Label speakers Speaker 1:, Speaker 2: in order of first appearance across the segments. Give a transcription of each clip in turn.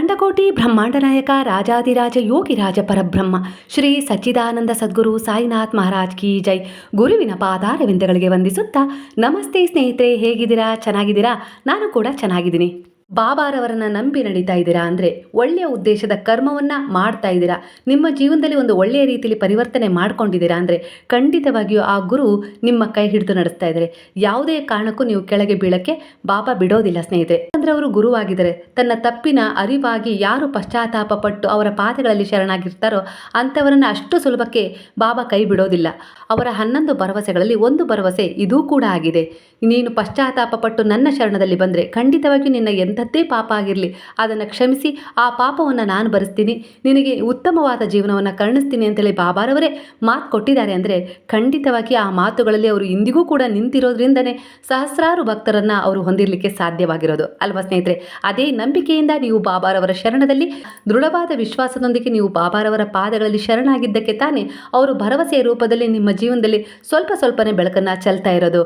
Speaker 1: ಅಖಂಡಕೋಟಿ ಬ್ರಹ್ಮಾಂಡ ನಾಯಕ ರಾಜಾದಿರಾಜ ಯೋಗಿರಾಜ ಪರಬ್ರಹ್ಮ ಶ್ರೀ ಸಚ್ಚಿದಾನಂದ ಸದ್ಗುರು ಸಾಯಿನಾಥ್ ಮಹಾರಾಜ್ ಕಿ ಜೈ. ಗುರುವಿನ ಪಾದಾರವಿಂದಗಳಿಗೆ ವಂದಿಸುತ್ತಾ ನಮಸ್ತೆ ಸ್ನೇಹಿತರೆ, ಹೇಗಿದ್ದೀರಾ? ಚೆನ್ನಾಗಿದ್ದೀರಾ? ನಾನು ಕೂಡ ಚೆನ್ನಾಗಿದ್ದೀನಿ. ಬಾಬಾರವರನ್ನ ನಂಬಿ ನಡೀತಾ ಇದ್ದೀರಾ ಅಂದರೆ ಒಳ್ಳೆಯ ಉದ್ದೇಶದ ಕರ್ಮವನ್ನು ಮಾಡ್ತಾ ಇದ್ದೀರಾ, ನಿಮ್ಮ ಜೀವನದಲ್ಲಿ ಒಂದು ಒಳ್ಳೆಯ ರೀತಿಯಲ್ಲಿ ಪರಿವರ್ತನೆ ಮಾಡ್ಕೊಂಡಿದ್ದೀರಾ ಅಂದರೆ ಖಂಡಿತವಾಗಿಯೂ ಆ ಗುರು ನಿಮ್ಮ ಕೈ ಹಿಡಿದು ನಡೆಸ್ತಾ ಇದ್ದಾರೆ. ಯಾವುದೇ ಕಾರಣಕ್ಕೂ ನೀವು ಕೆಳಗೆ ಬೀಳಕ್ಕೆ ಬಾಬಾ ಬಿಡೋದಿಲ್ಲ ಸ್ನೇಹಿತರೆ. ಅಂದರೆ ಅವರು ಗುರುವಾಗಿದ್ದಾರೆ. ತನ್ನ ತಪ್ಪಿನ ಅರಿವಾಗಿ ಯಾರು ಪಶ್ಚಾತ್ತಾಪ ಪಟ್ಟು ಅವರ ಪಾದಗಳಲ್ಲಿ ಶರಣಾಗಿರ್ತಾರೋ ಅಂಥವರನ್ನು ಅಷ್ಟು ಸುಲಭಕ್ಕೆ ಬಾಬಾ ಕೈ ಬಿಡೋದಿಲ್ಲ. ಅವರ 11 ಭರವಸೆಗಳಲ್ಲಿ ಒಂದು ಭರವಸೆ ಇದೂ ಕೂಡ ಆಗಿದೆ. ನೀನು ಪಶ್ಚಾತ್ತಾಪ ಪಟ್ಟು ನನ್ನ ಶರಣದಲ್ಲಿ ಬಂದರೆ ಖಂಡಿತವಾಗಿಯೂ ನಿನ್ನ ಎಂಥದ್ದೇ ಪಾಪ ಆಗಿರಲಿ ಅದನ್ನು ಕ್ಷಮಿಸಿ ಆ ಪಾಪವನ್ನು ನಾನು ಭರಿಸ್ತೀನಿ, ನಿನಗೆ ಉತ್ತಮವಾದ ಜೀವನವನ್ನು ಕರುಣಿಸ್ತೀನಿ ಅಂತೇಳಿ ಬಾಬಾರವರೇ ಮಾತು ಕೊಟ್ಟಿದ್ದಾರೆ. ಅಂದರೆ ಖಂಡಿತವಾಗಿ ಆ ಮಾತುಗಳಲ್ಲಿ ಅವರು ಇಂದಿಗೂ ಕೂಡ ನಿಂತಿರೋದ್ರಿಂದನೇ ಸಹಸ್ರಾರು ಭಕ್ತರನ್ನು ಅವರು ಹೊಂದಿರಲಿಕ್ಕೆ ಸಾಧ್ಯವಾಗಿರೋದು ಅಲ್ವಾ ಸ್ನೇಹಿತರೆ. ಅದೇ ನಂಬಿಕೆಯಿಂದ ನೀವು ಬಾಬಾರವರ ಶರಣದಲ್ಲಿ ದೃಢವಾದ ವಿಶ್ವಾಸದೊಂದಿಗೆ ನೀವು ಬಾಬಾರವರ ಪಾದಗಳಲ್ಲಿ ಶರಣಾಗಿದ್ದಕ್ಕೆ ತಾನೇ ಅವರು ಭರವಸೆಯ ರೂಪದಲ್ಲಿ ನಿಮ್ಮ ಜೀವನದಲ್ಲಿ ಸ್ವಲ್ಪನೇ ಬೆಳಕನ್ನು ಚೆಲ್ತಾ ಇರೋದು.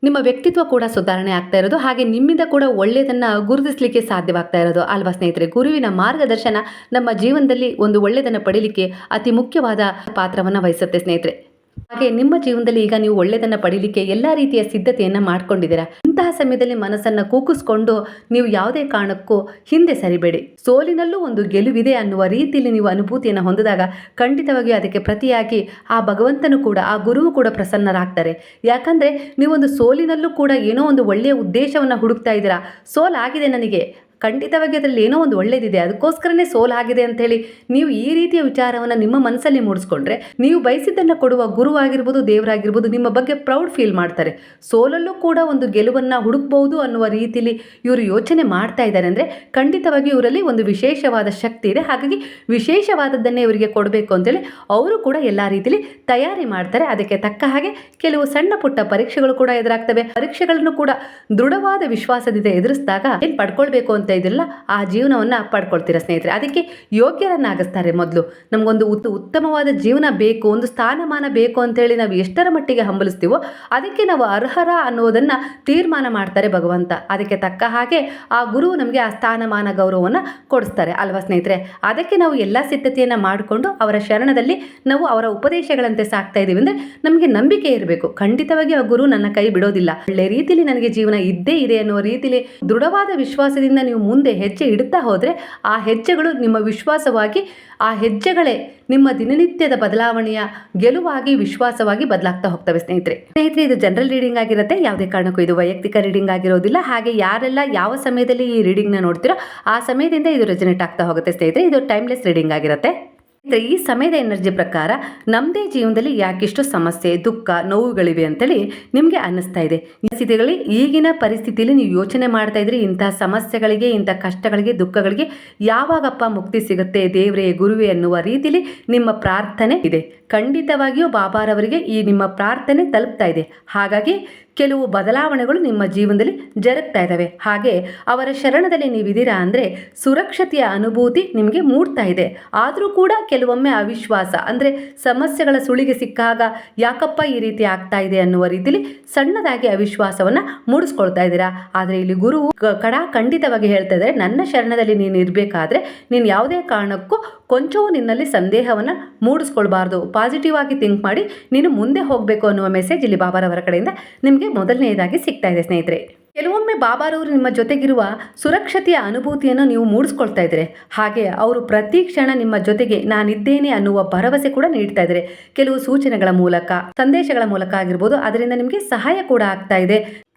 Speaker 1: ನಿಮ್ಮ ವ್ಯಕ್ತಿತ್ವ ಕೂಡ ಸುಧಾರಣೆ ಆಗ್ತಾ ಇರೋದು, ಹಾಗೆ ನಿಮ್ಮಿಂದ ಕೂಡ ಒಳ್ಳೆಯದನ್ನು ಗುರುತಿಸಲಿಕ್ಕೆ ಸಾಧ್ಯವಾಗ್ತಾ ಇರೋದು ಅಲ್ವಾ ಸ್ನೇಹಿತರೆ. ಗುರುವಿನ ಮಾರ್ಗದರ್ಶನ ನಮ್ಮ ಜೀವನದಲ್ಲಿ ಒಂದು ಒಳ್ಳೆಯದನ್ನು ಪಡೀಲಿಕ್ಕೆ ಅತಿ ಮುಖ್ಯವಾದ ಪಾತ್ರವನ್ನು ವಹಿಸುತ್ತೆ ಸ್ನೇಹಿತರೆ. ಹಾಗೆ ನಿಮ್ಮ ಜೀವನದಲ್ಲಿ ಈಗ ನೀವು ಒಳ್ಳೆಯದನ್ನು ಪಡೀಲಿಕ್ಕೆ ಎಲ್ಲ ರೀತಿಯ ಸಿದ್ಧತೆಯನ್ನು ಮಾಡ್ಕೊಂಡಿದ್ದೀರಾ. ಇಂತಹ ಸಮಯದಲ್ಲಿ ಮನಸ್ಸನ್ನು ಕೂಗಿಸ್ಕೊಂಡು ನೀವು ಯಾವುದೇ ಕಾರಣಕ್ಕೂ ಹಿಂದೆ ಸರಿಬೇಡಿ. ಸೋಲಿನಲ್ಲೂ ಒಂದು ಗೆಲುವಿದೆ ಅನ್ನುವ ರೀತಿಯಲ್ಲಿ ನೀವು ಅನುಭೂತಿಯನ್ನು ಹೊಂದಿದಾಗ ಖಂಡಿತವಾಗಿಯೂ ಅದಕ್ಕೆ ಪ್ರತಿಯಾಗಿ ಆ ಭಗವಂತನು ಕೂಡ ಆ ಗುರುವು ಕೂಡ ಪ್ರಸನ್ನರಾಗ್ತಾರೆ. ಯಾಕಂದರೆ ನೀವೊಂದು ಸೋಲಿನಲ್ಲೂ ಕೂಡ ಏನೋ ಒಂದು ಒಳ್ಳೆಯ ಉದ್ದೇಶವನ್ನು ಹುಡುಕ್ತಾ ಇದ್ದೀರಾ. ಸೋಲಾಗಿದೆ ನನಗೆ, ಖಂಡಿತವಾಗಿ ಅದರಲ್ಲಿ ಏನೋ ಒಂದು ಒಳ್ಳೆಯದಿದೆ, ಅದಕ್ಕೋಸ್ಕರನೇ ಸೋಲಾಗಿದೆ ಅಂಥೇಳಿ ನೀವು ಈ ರೀತಿಯ ವಿಚಾರವನ್ನು ನಿಮ್ಮ ಮನಸ್ಸಲ್ಲಿ ಮೂಡಿಸ್ಕೊಂಡ್ರೆ ನೀವು ಬಯಸಿದ್ದನ್ನು ಕೊಡುವ ಗುರುವಾಗಿರ್ಬೋದು, ದೇವರಾಗಿರ್ಬೋದು ನಿಮ್ಮ ಬಗ್ಗೆ ಪ್ರೌಡ್ ಫೀಲ್ ಮಾಡ್ತಾರೆ. ಸೋಲಲ್ಲೂ ಕೂಡ ಒಂದು ಗೆಲುವನ್ನು ಹುಡುಕ್ಬೋದು ಅನ್ನುವ ರೀತಿಯಲ್ಲಿ ಇವರು ಯೋಚನೆ ಮಾಡ್ತಾ ಇದ್ದಾರೆ. ಅಂದರೆ ಖಂಡಿತವಾಗಿ ಇವರಲ್ಲಿ ಒಂದು ವಿಶೇಷವಾದ ಶಕ್ತಿ ಇದೆ. ಹಾಗಾಗಿ ವಿಶೇಷವಾದದ್ದನ್ನೇ ಇವರಿಗೆ ಕೊಡಬೇಕು ಅಂತೇಳಿ ಅವರು ಕೂಡ ಎಲ್ಲ ರೀತಿಯಲ್ಲಿ ತಯಾರಿ ಮಾಡ್ತಾರೆ. ಅದಕ್ಕೆ ತಕ್ಕ ಹಾಗೆ ಕೆಲವು ಸಣ್ಣ ಪುಟ್ಟ ಪರೀಕ್ಷೆಗಳು ಕೂಡ ಎದುರಾಗ್ತವೆ. ಪರೀಕ್ಷೆಗಳನ್ನು ಕೂಡ ದೃಢವಾದ ವಿಶ್ವಾಸದಿಂದ ಎದುರಿಸಿದಾಗ ಏನು ಪಡ್ಕೊಳ್ಬೇಕು ಅಂತ ಇದ್ರಲ್ಲ ಆ ಜೀವನವನ್ನು ಪಡ್ಕೊಳ್ತೀರಾ ಸ್ನೇಹಿತರೆ. ಅದಕ್ಕೆ ಯೋಗ್ಯರನ್ನಾಗಿಸ್ತಾರೆ. ಮೊದಲು ನಮಗೊಂದು ಉತ್ತಮವಾದ ಜೀವನ ಬೇಕು, ಒಂದು ಸ್ಥಾನಮಾನ ಬೇಕು ಅಂತೇಳಿ ನಾವು ಎಷ್ಟರ ಮಟ್ಟಿಗೆ ಹಂಬಲಿಸ್ತೀವೋ ಅದಕ್ಕೆ ನಾವು ಅರ್ಹರ ಅನ್ನೋದನ್ನು ತೀರ್ಮಾನ ಮಾಡ್ತಾರೆ ಭಗವಂತ. ಅದಕ್ಕೆ ತಕ್ಕ ಹಾಗೆ ಆ ಗುರು ನಮಗೆ ಆ ಸ್ಥಾನಮಾನ ಗೌರವವನ್ನು ಕೊಡಿಸ್ತಾರೆ ಅಲ್ವಾ ಸ್ನೇಹಿತರೆ. ಅದಕ್ಕೆ ನಾವು ಎಲ್ಲ ಸಿದ್ಧತೆಯನ್ನು ಮಾಡಿಕೊಂಡು ಅವರ ಶರಣದಲ್ಲಿ ನಾವು ಅವರ ಉಪದೇಶಗಳಂತೆ ಸಾಕ್ತಾ ಇದ್ದೀವಿ ಅಂದರೆ ನಮಗೆ ನಂಬಿಕೆ ಇರಬೇಕು. ಖಂಡಿತವಾಗಿ ಆ ಗುರು ನನ್ನ ಕೈ ಬಿಡೋದಿಲ್ಲ, ಒಳ್ಳೆ ರೀತಿಯಲ್ಲಿ ನನಗೆ ಜೀವನ ಇದ್ದೇ ಇದೆ ಅನ್ನುವ ರೀತಿಯಲ್ಲಿ ದೃಢವಾದ ವಿಶ್ವಾಸದಿಂದ ನೀವು ಮುಂದೆ ಹೆಜ್ಜೆ ಇಡ್ತಾ ಹೋದರೆ ಆ ಹೆಜ್ಜೆಗಳು ನಿಮ್ಮ ವಿಶ್ವಾಸವಾಗಿ, ಆ ಹೆಜ್ಜೆಗಳೇ ನಿಮ್ಮ ದಿನನಿತ್ಯದ ಬದಲಾವಣೆಯ ಗೆಲುವಾಗಿ ವಿಶ್ವಾಸವಾಗಿ ಬದಲಾಗ್ತಾ ಹೋಗ್ತವೆ ಸ್ನೇಹಿತರೆ. ಇದು ಜನರಲ್ ರೀಡಿಂಗ್ ಆಗಿರುತ್ತೆ, ಯಾವುದೇ ಕಾರಣಕ್ಕೂ ಇದು ವೈಯಕ್ತಿಕ ರೀಡಿಂಗ್ ಆಗಿರೋದಿಲ್ಲ. ಹಾಗೆ ಯಾರೆಲ್ಲ ಯಾವ ಸಮಯದಲ್ಲಿ ಈ ರೀಡಿಂಗ್ನ ನೋಡ್ತೀರೋ ಆ ಸಮಯದಿಂದ ಇದು ರೆಸನೇಟ್ ಆಗ್ತಾ ಹೋಗುತ್ತೆ ಸ್ನೇಹಿತರೆ. ಇದು ಟೈಮ್ಲೆಸ್ ರೀಡಿಂಗ್ ಆಗಿರುತ್ತೆ. ಈ ಸಮಯದ ಎನರ್ಜಿ ಪ್ರಕಾರ ನಮ್ಮದೇ ಜೀವನದಲ್ಲಿ ಯಾಕಿಷ್ಟು ಸಮಸ್ಯೆ, ದುಃಖ, ನೋವುಗಳಿವೆ ಅಂತೇಳಿ ನಿಮಗೆ ಅನ್ನಿಸ್ತಾ ಇದೆ. ಈಗಿನ ಪರಿಸ್ಥಿತಿಯಲ್ಲಿ ನೀವು ಯೋಚನೆ ಮಾಡ್ತಾ ಇದ್ರಿ ಇಂತಹ ಸಮಸ್ಯೆಗಳಿಗೆ, ಇಂಥ ಕಷ್ಟಗಳಿಗೆ, ದುಃಖಗಳಿಗೆ ಯಾವಾಗಪ್ಪ ಮುಕ್ತಿ ಸಿಗುತ್ತೆ ದೇವರೇ, ಗುರುವೇ ಅನ್ನುವ ರೀತಿಯಲ್ಲಿ ನಿಮ್ಮ ಪ್ರಾರ್ಥನೆ ಇದೆ. ಖಂಡಿತವಾಗಿಯೂ ಬಾಬಾರವರಿಗೆ ಈ ನಿಮ್ಮ ಪ್ರಾರ್ಥನೆ ತಲುಪ್ತಾ ಇದೆ. ಹಾಗಾಗಿ ಕೆಲವು ಬದಲಾವಣೆಗಳು ನಿಮ್ಮ ಜೀವನದಲ್ಲಿ ಜರುಗ್ತಾ ಇದ್ದಾವೆ. ಹಾಗೆ ಅವರ ಶರಣದಲ್ಲಿ ನೀವಿದ್ದೀರಾ ಅಂದರೆ ಸುರಕ್ಷತೆಯ ಅನುಭೂತಿ ನಿಮಗೆ ಮೂಡ್ತಾ ಇದೆ. ಆದರೂ ಕೂಡ ಕೆಲವೊಮ್ಮೆ ಅವಿಶ್ವಾಸ, ಅಂದರೆ ಸಮಸ್ಯೆಗಳ ಸುಳಿಗೆ ಸಿಕ್ಕಾಗ ಯಾಕಪ್ಪ ಈ ರೀತಿ ಆಗ್ತಾ ಇದೆ ಅನ್ನುವ ರೀತಿಯಲ್ಲಿ ಸಣ್ಣದಾಗಿ ಅವಿಶ್ವಾಸವನ್ನು ಮೂಡಿಸ್ಕೊಳ್ತಾ ಇದ್ದೀರಾ. ಆದರೆ ಇಲ್ಲಿ ಗುರು ಖಂಡಿತವಾಗಿ ಹೇಳ್ತಾ ಇದ್ದಾರೆ, ನನ್ನ ಶರಣದಲ್ಲಿ ನೀನು ಇರಬೇಕಾದ್ರೆ ನೀನು ಯಾವುದೇ ಕಾರಣಕ್ಕೂ ಕೊಂಚವೂ ನಿನ್ನಲ್ಲಿ ಸಂದೇಹವನ್ನು ಮೂಡಿಸ್ಕೊಳ್ಬಾರ್ದು, ಪಾಸಿಟಿವ್ ಆಗಿ ಥಿಂಕ್ ಮಾಡಿ ನೀನು ಮುಂದೆ ಹೋಗಬೇಕು ಅನ್ನುವ ಮೆಸೇಜ್ ಇಲ್ಲಿ ಬಾಬಾರವರ ಕಡೆಯಿಂದ ನಿಮಗೆ ಮೊದಲನೆಯದಾಗಿ ಸಿಗ್ತಾ ಇದೆ ಸ್ನೇಹಿತರೆ. ಕೆಲವೊಮ್ಮೆ ಬಾಬಾರವರು ನಿಮ್ಮ ಜೊತೆಗಿರುವ ಸುರಕ್ಷತೆಯ ಅನುಭೂತಿಯನ್ನು ನೀವು ಮೂಡಿಸ್ಕೊಳ್ತಾ ಇದ್ದಾರೆ. ಹಾಗೆ ಅವರು ಪ್ರತಿ ಕ್ಷಣ ನಿಮ್ಮ ಜೊತೆಗೆ ನಾನಿದ್ದೇನೆ ಅನ್ನುವ ಭರವಸೆ ಕೂಡ ನೀಡ್ತಾ ಇದ್ದಾರೆ. ಕೆಲವು ಸೂಚನೆಗಳ ಮೂಲಕ, ಸಂದೇಶಗಳ ಮೂಲಕ ಆಗಿರ್ಬೋದು, ಅದರಿಂದ ನಿಮಗೆ ಸಹಾಯ ಕೂಡ ಆಗ್ತಾ ಇದೆ,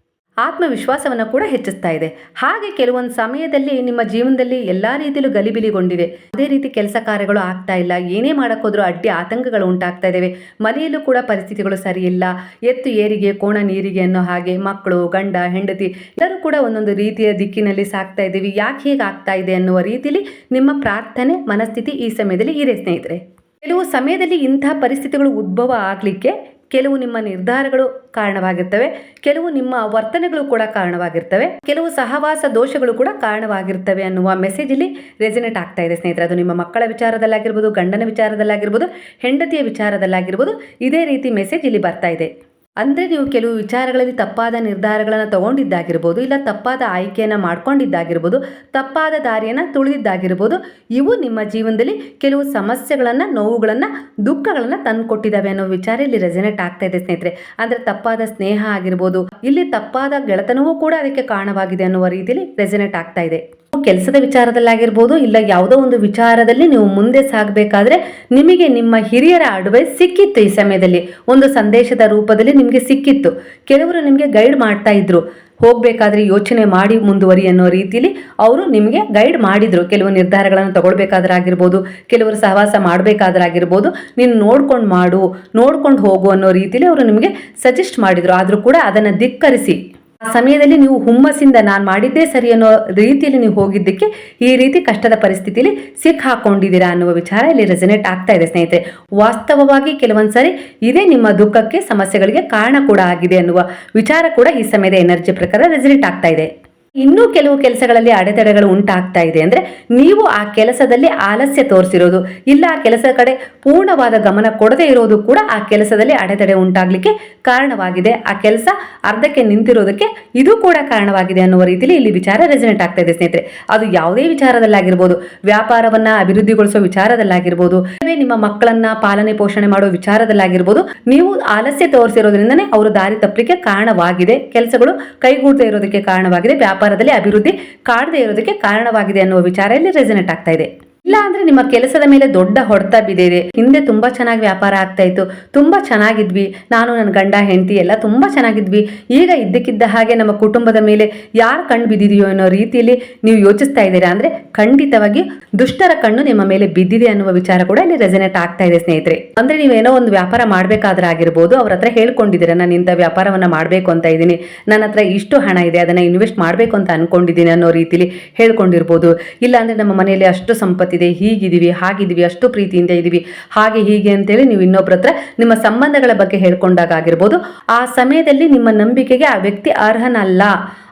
Speaker 1: ಆತ್ಮವಿಶ್ವಾಸವನ್ನು ಕೂಡ ಹೆಚ್ಚಿಸ್ತಾ ಇದೆ. ಹಾಗೆ ಕೆಲವೊಂದು ಸಮಯದಲ್ಲಿ ನಿಮ್ಮ ಜೀವನದಲ್ಲಿ ಎಲ್ಲ ರೀತಿಯಲ್ಲೂ ಗಲಿಬಿಲಿಗೊಂಡಿದೆ. ಅದೇ ರೀತಿ ಕೆಲಸ ಕಾರ್ಯಗಳು ಆಗ್ತಾ ಇಲ್ಲ, ಏನೇ ಮಾಡೋಕ್ಕೋದ್ರೂ ಅಡ್ಡಿ ಆತಂಕಗಳು ಉಂಟಾಗ್ತಾ ಇದ್ದಾವೆ. ಮನೆಯಲ್ಲೂ ಕೂಡ ಪರಿಸ್ಥಿತಿಗಳು ಸರಿಯಿಲ್ಲ, ಎತ್ತು ಏರಿಗೆ ಕೋಣ ನೀರಿಗೆ ಅನ್ನೋ ಹಾಗೆ ಮಕ್ಕಳು, ಗಂಡ, ಹೆಂಡತಿ ಎಲ್ಲರೂ ಕೂಡ ಒಂದೊಂದು ರೀತಿಯ ದಿಕ್ಕಿನಲ್ಲಿ ಸಾಕ್ತಾ ಇದ್ದೀವಿ. ಯಾಕೆ ಹೀಗೆ ಆಗ್ತಾ ಇದೆ ಅನ್ನುವ ರೀತಿಯಲ್ಲಿ ನಿಮ್ಮ ಪ್ರಾರ್ಥನೆ ಮನಸ್ಥಿತಿ ಈ ಸಮಯದಲ್ಲಿ ಇದೆ ಸ್ನೇಹಿತರೆ. ಕೆಲವು ಸಮಯದಲ್ಲಿ ಇಂತಹ ಪರಿಸ್ಥಿತಿಗಳು ಉದ್ಭವ ಆಗಲಿಕ್ಕೆ ಕೆಲವು ನಿಮ್ಮ ನಿರ್ಧಾರಗಳು ಕಾರಣವಾಗಿರ್ತವೆ, ಕೆಲವು ನಿಮ್ಮ ವರ್ತನೆಗಳು ಕೂಡ ಕಾರಣವಾಗಿರ್ತವೆ, ಕೆಲವು ಸಹವಾಸ ದೋಷಗಳು ಕೂಡ ಕಾರಣವಾಗಿರ್ತವೆ ಅನ್ನುವ ಮೆಸೇಜ್ ಇಲ್ಲಿ ರೆಸನೇಟ್ ಆಗ್ತಾ ಇದೆ ಸ್ನೇಹಿತರೆ. ಅದು ನಿಮ್ಮ ಮಕ್ಕಳ ವಿಚಾರದಲ್ಲಾಗಿರ್ಬೋದು, ಗಂಡನ ವಿಚಾರದಲ್ಲಾಗಿರ್ಬೋದು, ಹೆಂಡತಿಯ ವಿಚಾರದಲ್ಲಾಗಿರ್ಬೋದು, ಇದೇ ರೀತಿ ಮೆಸೇಜ್ ಇಲ್ಲಿ ಬರ್ತಾ ಇದೆ. ಅಂದರೆ ನೀವು ಕೆಲವು ವಿಚಾರಗಳಲ್ಲಿ ತಪ್ಪಾದ ನಿರ್ಧಾರಗಳನ್ನು ತಗೊಂಡಿದ್ದಾಗಿರ್ಬೋದು, ಇಲ್ಲ ತಪ್ಪಾದ ಆಯ್ಕೆಯನ್ನು ಮಾಡ್ಕೊಂಡಿದ್ದಾಗಿರ್ಬೋದು, ತಪ್ಪಾದ ದಾರಿಯನ್ನು ತುಳಿದಿದ್ದಾಗಿರ್ಬೋದು. ಇವು ನಿಮ್ಮ ಜೀವನದಲ್ಲಿ ಕೆಲವು ಸಮಸ್ಯೆಗಳನ್ನು, ನೋವುಗಳನ್ನು, ದುಃಖಗಳನ್ನು ತಂದು ಕೊಟ್ಟಿದ್ದಾವೆ ಅನ್ನೋ ವಿಚಾರ ಇಲ್ಲಿ ರೆಸನೇಟ್ ಆಗ್ತಾ ಇದೆ ಸ್ನೇಹಿತರೆ. ಅಂದರೆ ತಪ್ಪಾದ ಸ್ನೇಹ ಆಗಿರ್ಬೋದು, ಇಲ್ಲಿ ತಪ್ಪಾದ ಗೆಳೆತನವೂ ಕೂಡ ಅದಕ್ಕೆ ಕಾರಣವಾಗಿದೆ ಅನ್ನುವ ರೀತಿಯಲ್ಲಿ ರೆಸನೇಟ್ ಆಗ್ತಾ ಇದೆ. ಕೆಲಸದ ವಿಚಾರದಲ್ಲಾಗಿರ್ಬೋದು, ಇಲ್ಲ ಯಾವುದೋ ಒಂದು ವಿಚಾರದಲ್ಲಿ ನೀವು ಮುಂದೆ ಸಾಗಬೇಕಾದ್ರೆ ನಿಮಗೆ ನಿಮ್ಮ ಹಿರಿಯರ ಅಡ್ವೈಸ್ ಸಿಕ್ಕಿತ್ತು. ಈ ಸಮಯದಲ್ಲಿ ಒಂದು ಸಂದೇಶದ ರೂಪದಲ್ಲಿ ನಿಮಗೆ ಸಿಕ್ಕಿತ್ತು. ಕೆಲವರು ನಿಮಗೆ ಗೈಡ್ ಮಾಡ್ತಾ ಇದ್ರು, ಹೋಗ್ಬೇಕಾದ್ರೆ ಯೋಚನೆ ಮಾಡಿ ಮುಂದುವರಿ ಅನ್ನೋ ರೀತಿಯಲ್ಲಿ ಅವರು ನಿಮಗೆ ಗೈಡ್ ಮಾಡಿದ್ರು. ಕೆಲವು ನಿರ್ಧಾರಗಳನ್ನು ತಗೊಳ್ಬೇಕಾದ್ರಾಗಿರ್ಬೋದು, ಕೆಲವರು ಸಹವಾಸ ಮಾಡಬೇಕಾದ್ರಾಗಿರ್ಬೋದು, ನೀನು ನೋಡ್ಕೊಂಡು ಮಾಡು, ನೋಡ್ಕೊಂಡು ಹೋಗು ಅನ್ನೋ ರೀತಿಯಲ್ಲಿ ಅವರು ನಿಮಗೆ ಸಜೆಸ್ಟ್ ಮಾಡಿದ್ರು. ಆದರೂ ಕೂಡ ಅದನ್ನು ಧಿಕ್ಕರಿಸಿ ಆ ಸಮಯದಲ್ಲಿ ನೀವು ಹುಮ್ಮಸ್ಸಿಂದ ನಾನು ಮಾಡಿದ್ದೇ ಸರಿ ಅನ್ನೋ ರೀತಿಯಲ್ಲಿ ನೀವು ಹೋಗಿದ್ದಕ್ಕೆ ಈ ರೀತಿ ಕಷ್ಟದ ಪರಿಸ್ಥಿತಿಯಲ್ಲಿ ಸಿಕ್ಕಾಕೊಂಡಿದ್ದೀರಾ ಅನ್ನುವ ವಿಚಾರ ಇಲ್ಲಿ ರೆಸನೇಟ್ ಆಗ್ತಾ ಇದೆ ಸ್ನೇಹಿತರೆ. ವಾಸ್ತವವಾಗಿ ಕೆಲವೊಂದ್ಸರಿ ಇದೇ ನಿಮ್ಮ ದುಃಖಕ್ಕೆ, ಸಮಸ್ಯೆಗಳಿಗೆ ಕಾರಣ ಕೂಡ ಆಗಿದೆ ಅನ್ನುವ ವಿಚಾರ ಕೂಡ ಈ ಸಮಯದ ಎನರ್ಜಿ ಪ್ರಕಾರ ರೆಸನೇಟ್ ಆಗ್ತಾ ಇದೆ. ಇನ್ನೂ ಕೆಲವು ಕೆಲಸಗಳಲ್ಲಿ ಅಡೆತಡೆಗಳು ಉಂಟಾಗ್ತಾ ಇದೆ. ಅಂದರೆ ನೀವು ಆ ಕೆಲಸದಲ್ಲಿ ಆಲಸ್ಯ ತೋರಿಸಿರೋದು, ಇಲ್ಲ ಆ ಕೆಲಸದ ಕಡೆ ಪೂರ್ಣವಾದ ಗಮನ ಕೊಡದೇ ಇರೋದು ಕೂಡ ಆ ಕೆಲಸದಲ್ಲಿ ಅಡೆತಡೆ ಉಂಟಾಗ್ಲಿಕ್ಕೆ ಕಾರಣವಾಗಿದೆ. ಆ ಕೆಲಸ ಅರ್ಧಕ್ಕೆ ನಿಂತಿರೋದಕ್ಕೆ ಇದು ಕೂಡ ಕಾರಣವಾಗಿದೆ ಅನ್ನುವ ರೀತಿಯಲ್ಲಿ ಇಲ್ಲಿ ವಿಚಾರ ರೆಸನೇಟ್ ಆಗ್ತಾ ಇದೆ ಸ್ನೇಹಿತರೆ. ಅದು ಯಾವುದೇ ವಿಚಾರದಲ್ಲಾಗಿರ್ಬೋದು, ವ್ಯಾಪಾರವನ್ನ ಅಭಿವೃದ್ಧಿಗೊಳಿಸೋ ವಿಚಾರದಲ್ಲಾಗಿರ್ಬೋದು, ನಿಮ್ಮ ಮಕ್ಕಳನ್ನ ಪಾಲನೆ ಪೋಷಣೆ ಮಾಡೋ ವಿಚಾರದಲ್ಲಾಗಿರ್ಬೋದು, ನೀವು ಆಲಸ್ಯ ತೋರಿಸಿರೋದ್ರಿಂದನೇ ಅವರು ದಾರಿ ತಪ್ಪಲಿಕ್ಕೆ ಕಾರಣವಾಗಿದೆ. ಕೆಲಸಗಳು ಕೈಗೂಡದೇ ಇರೋದಕ್ಕೆ ಕಾರಣವಾಗಿದೆ. ವ್ಯಾಪಾರದಲ್ಲಿ ಅಭಿವೃದ್ಧಿ ಕಾಡದೇ ಇರೋದಕ್ಕೆ ಕಾರಣವಾಗಿದೆ ಅನ್ನುವ ವಿಚಾರ ಇಲ್ಲಿ ರೆಸನೇಟ್ ಆಗ್ತಾ ಇದೆ. ಇಲ್ಲ ಅಂದ್ರೆ ನಿಮ್ಮ ಕೆಲಸದ ಮೇಲೆ ದೊಡ್ಡ ಹೊಡೆತ ಬಿದ್ದಿದೆ. ಹಿಂದೆ ತುಂಬಾ ಚೆನ್ನಾಗಿ ವ್ಯಾಪಾರ ಆಗ್ತಾ ಇತ್ತು, ತುಂಬಾ ಚೆನ್ನಾಗಿದ್ವಿ, ನಾನು ನನ್ನ ಗಂಡ ಹೆಂಡತಿ ಎಲ್ಲ ತುಂಬಾ ಚೆನ್ನಾಗಿದ್ವಿ. ಈಗ ಇದ್ದಕ್ಕಿದ್ದ ಹಾಗೆ ನಮ್ಮ ಕುಟುಂಬದ ಮೇಲೆ ಯಾರು ಕಣ್ಣು ಬಿದ್ದಿದೆಯೋ ಅನ್ನೋ ರೀತಿಯಲ್ಲಿ ನೀವು ಯೋಚಿಸ್ತಾ ಇದ್ದೀರಾ. ಅಂದ್ರೆ ಖಂಡಿತವಾಗಿ ದುಷ್ಟರ ಕಣ್ಣು ನಿಮ್ಮ ಮೇಲೆ ಬಿದ್ದಿದೆ ಅನ್ನುವ ವಿಚಾರ ಕೂಡ ಇಲ್ಲಿ ರೆಸನೇಟ್ ಆಗ್ತಾ ಇದೆ ಸ್ನೇಹಿತರೆ. ಅಂದ್ರೆ ನೀವೇನೋ ಒಂದು ವ್ಯಾಪಾರ ಮಾಡ್ಬೇಕಾದ್ರೆ ಆಗಿರ್ಬೋದು, ಅವ್ರ ಹತ್ರ ಹೇಳ್ಕೊಂಡಿದ್ದೀರಾ, ನಾನು ಇಂಥ ವ್ಯಾಪಾರವನ್ನ ಮಾಡ್ಬೇಕು ಅಂತ ಇದ್ದೀನಿ, ನನ್ನ ಹತ್ರ ಇಷ್ಟು ಹಣ ಇದೆ, ಅದನ್ನ ಇನ್ವೆಸ್ಟ್ ಮಾಡ್ಬೇಕು ಅಂತ ಅನ್ಕೊಂಡಿದ್ದೀನಿ ಅನ್ನೋ ರೀತಿಲಿ ಹೇಳ್ಕೊಂಡಿರ್ಬೋದು. ಇಲ್ಲ ಅಂದ್ರೆ ನಮ್ಮ ಮನೆಯಲ್ಲಿ ಅಷ್ಟು ಸಂಪತ್ತಿದೆ, ಹೀಗಿದೀವಿ, ಹಾಗಿದೀವಿ, ಅಷ್ಟು ಪ್ರೀತಿಯಿಂದ ಇದೀವಿ, ಹಾಗೆ ಹೀಗೆ ಅಂತೇಳಿ ನೀವು ಇನ್ನೊಬ್ಬರ ಹತ್ರ ನಿಮ್ಮ ಸಂಬಂಧಗಳ ಬಗ್ಗೆ ಹೇಳ್ಕೊಂಡಾಗ ಆಗಿರ್ಬೋದು, ಆ ಸಮಯದಲ್ಲಿ ನಿಮ್ಮ ನಂಬಿಕೆಗೆ ಆ ವ್ಯಕ್ತಿ ಅರ್ಹನಲ್ಲ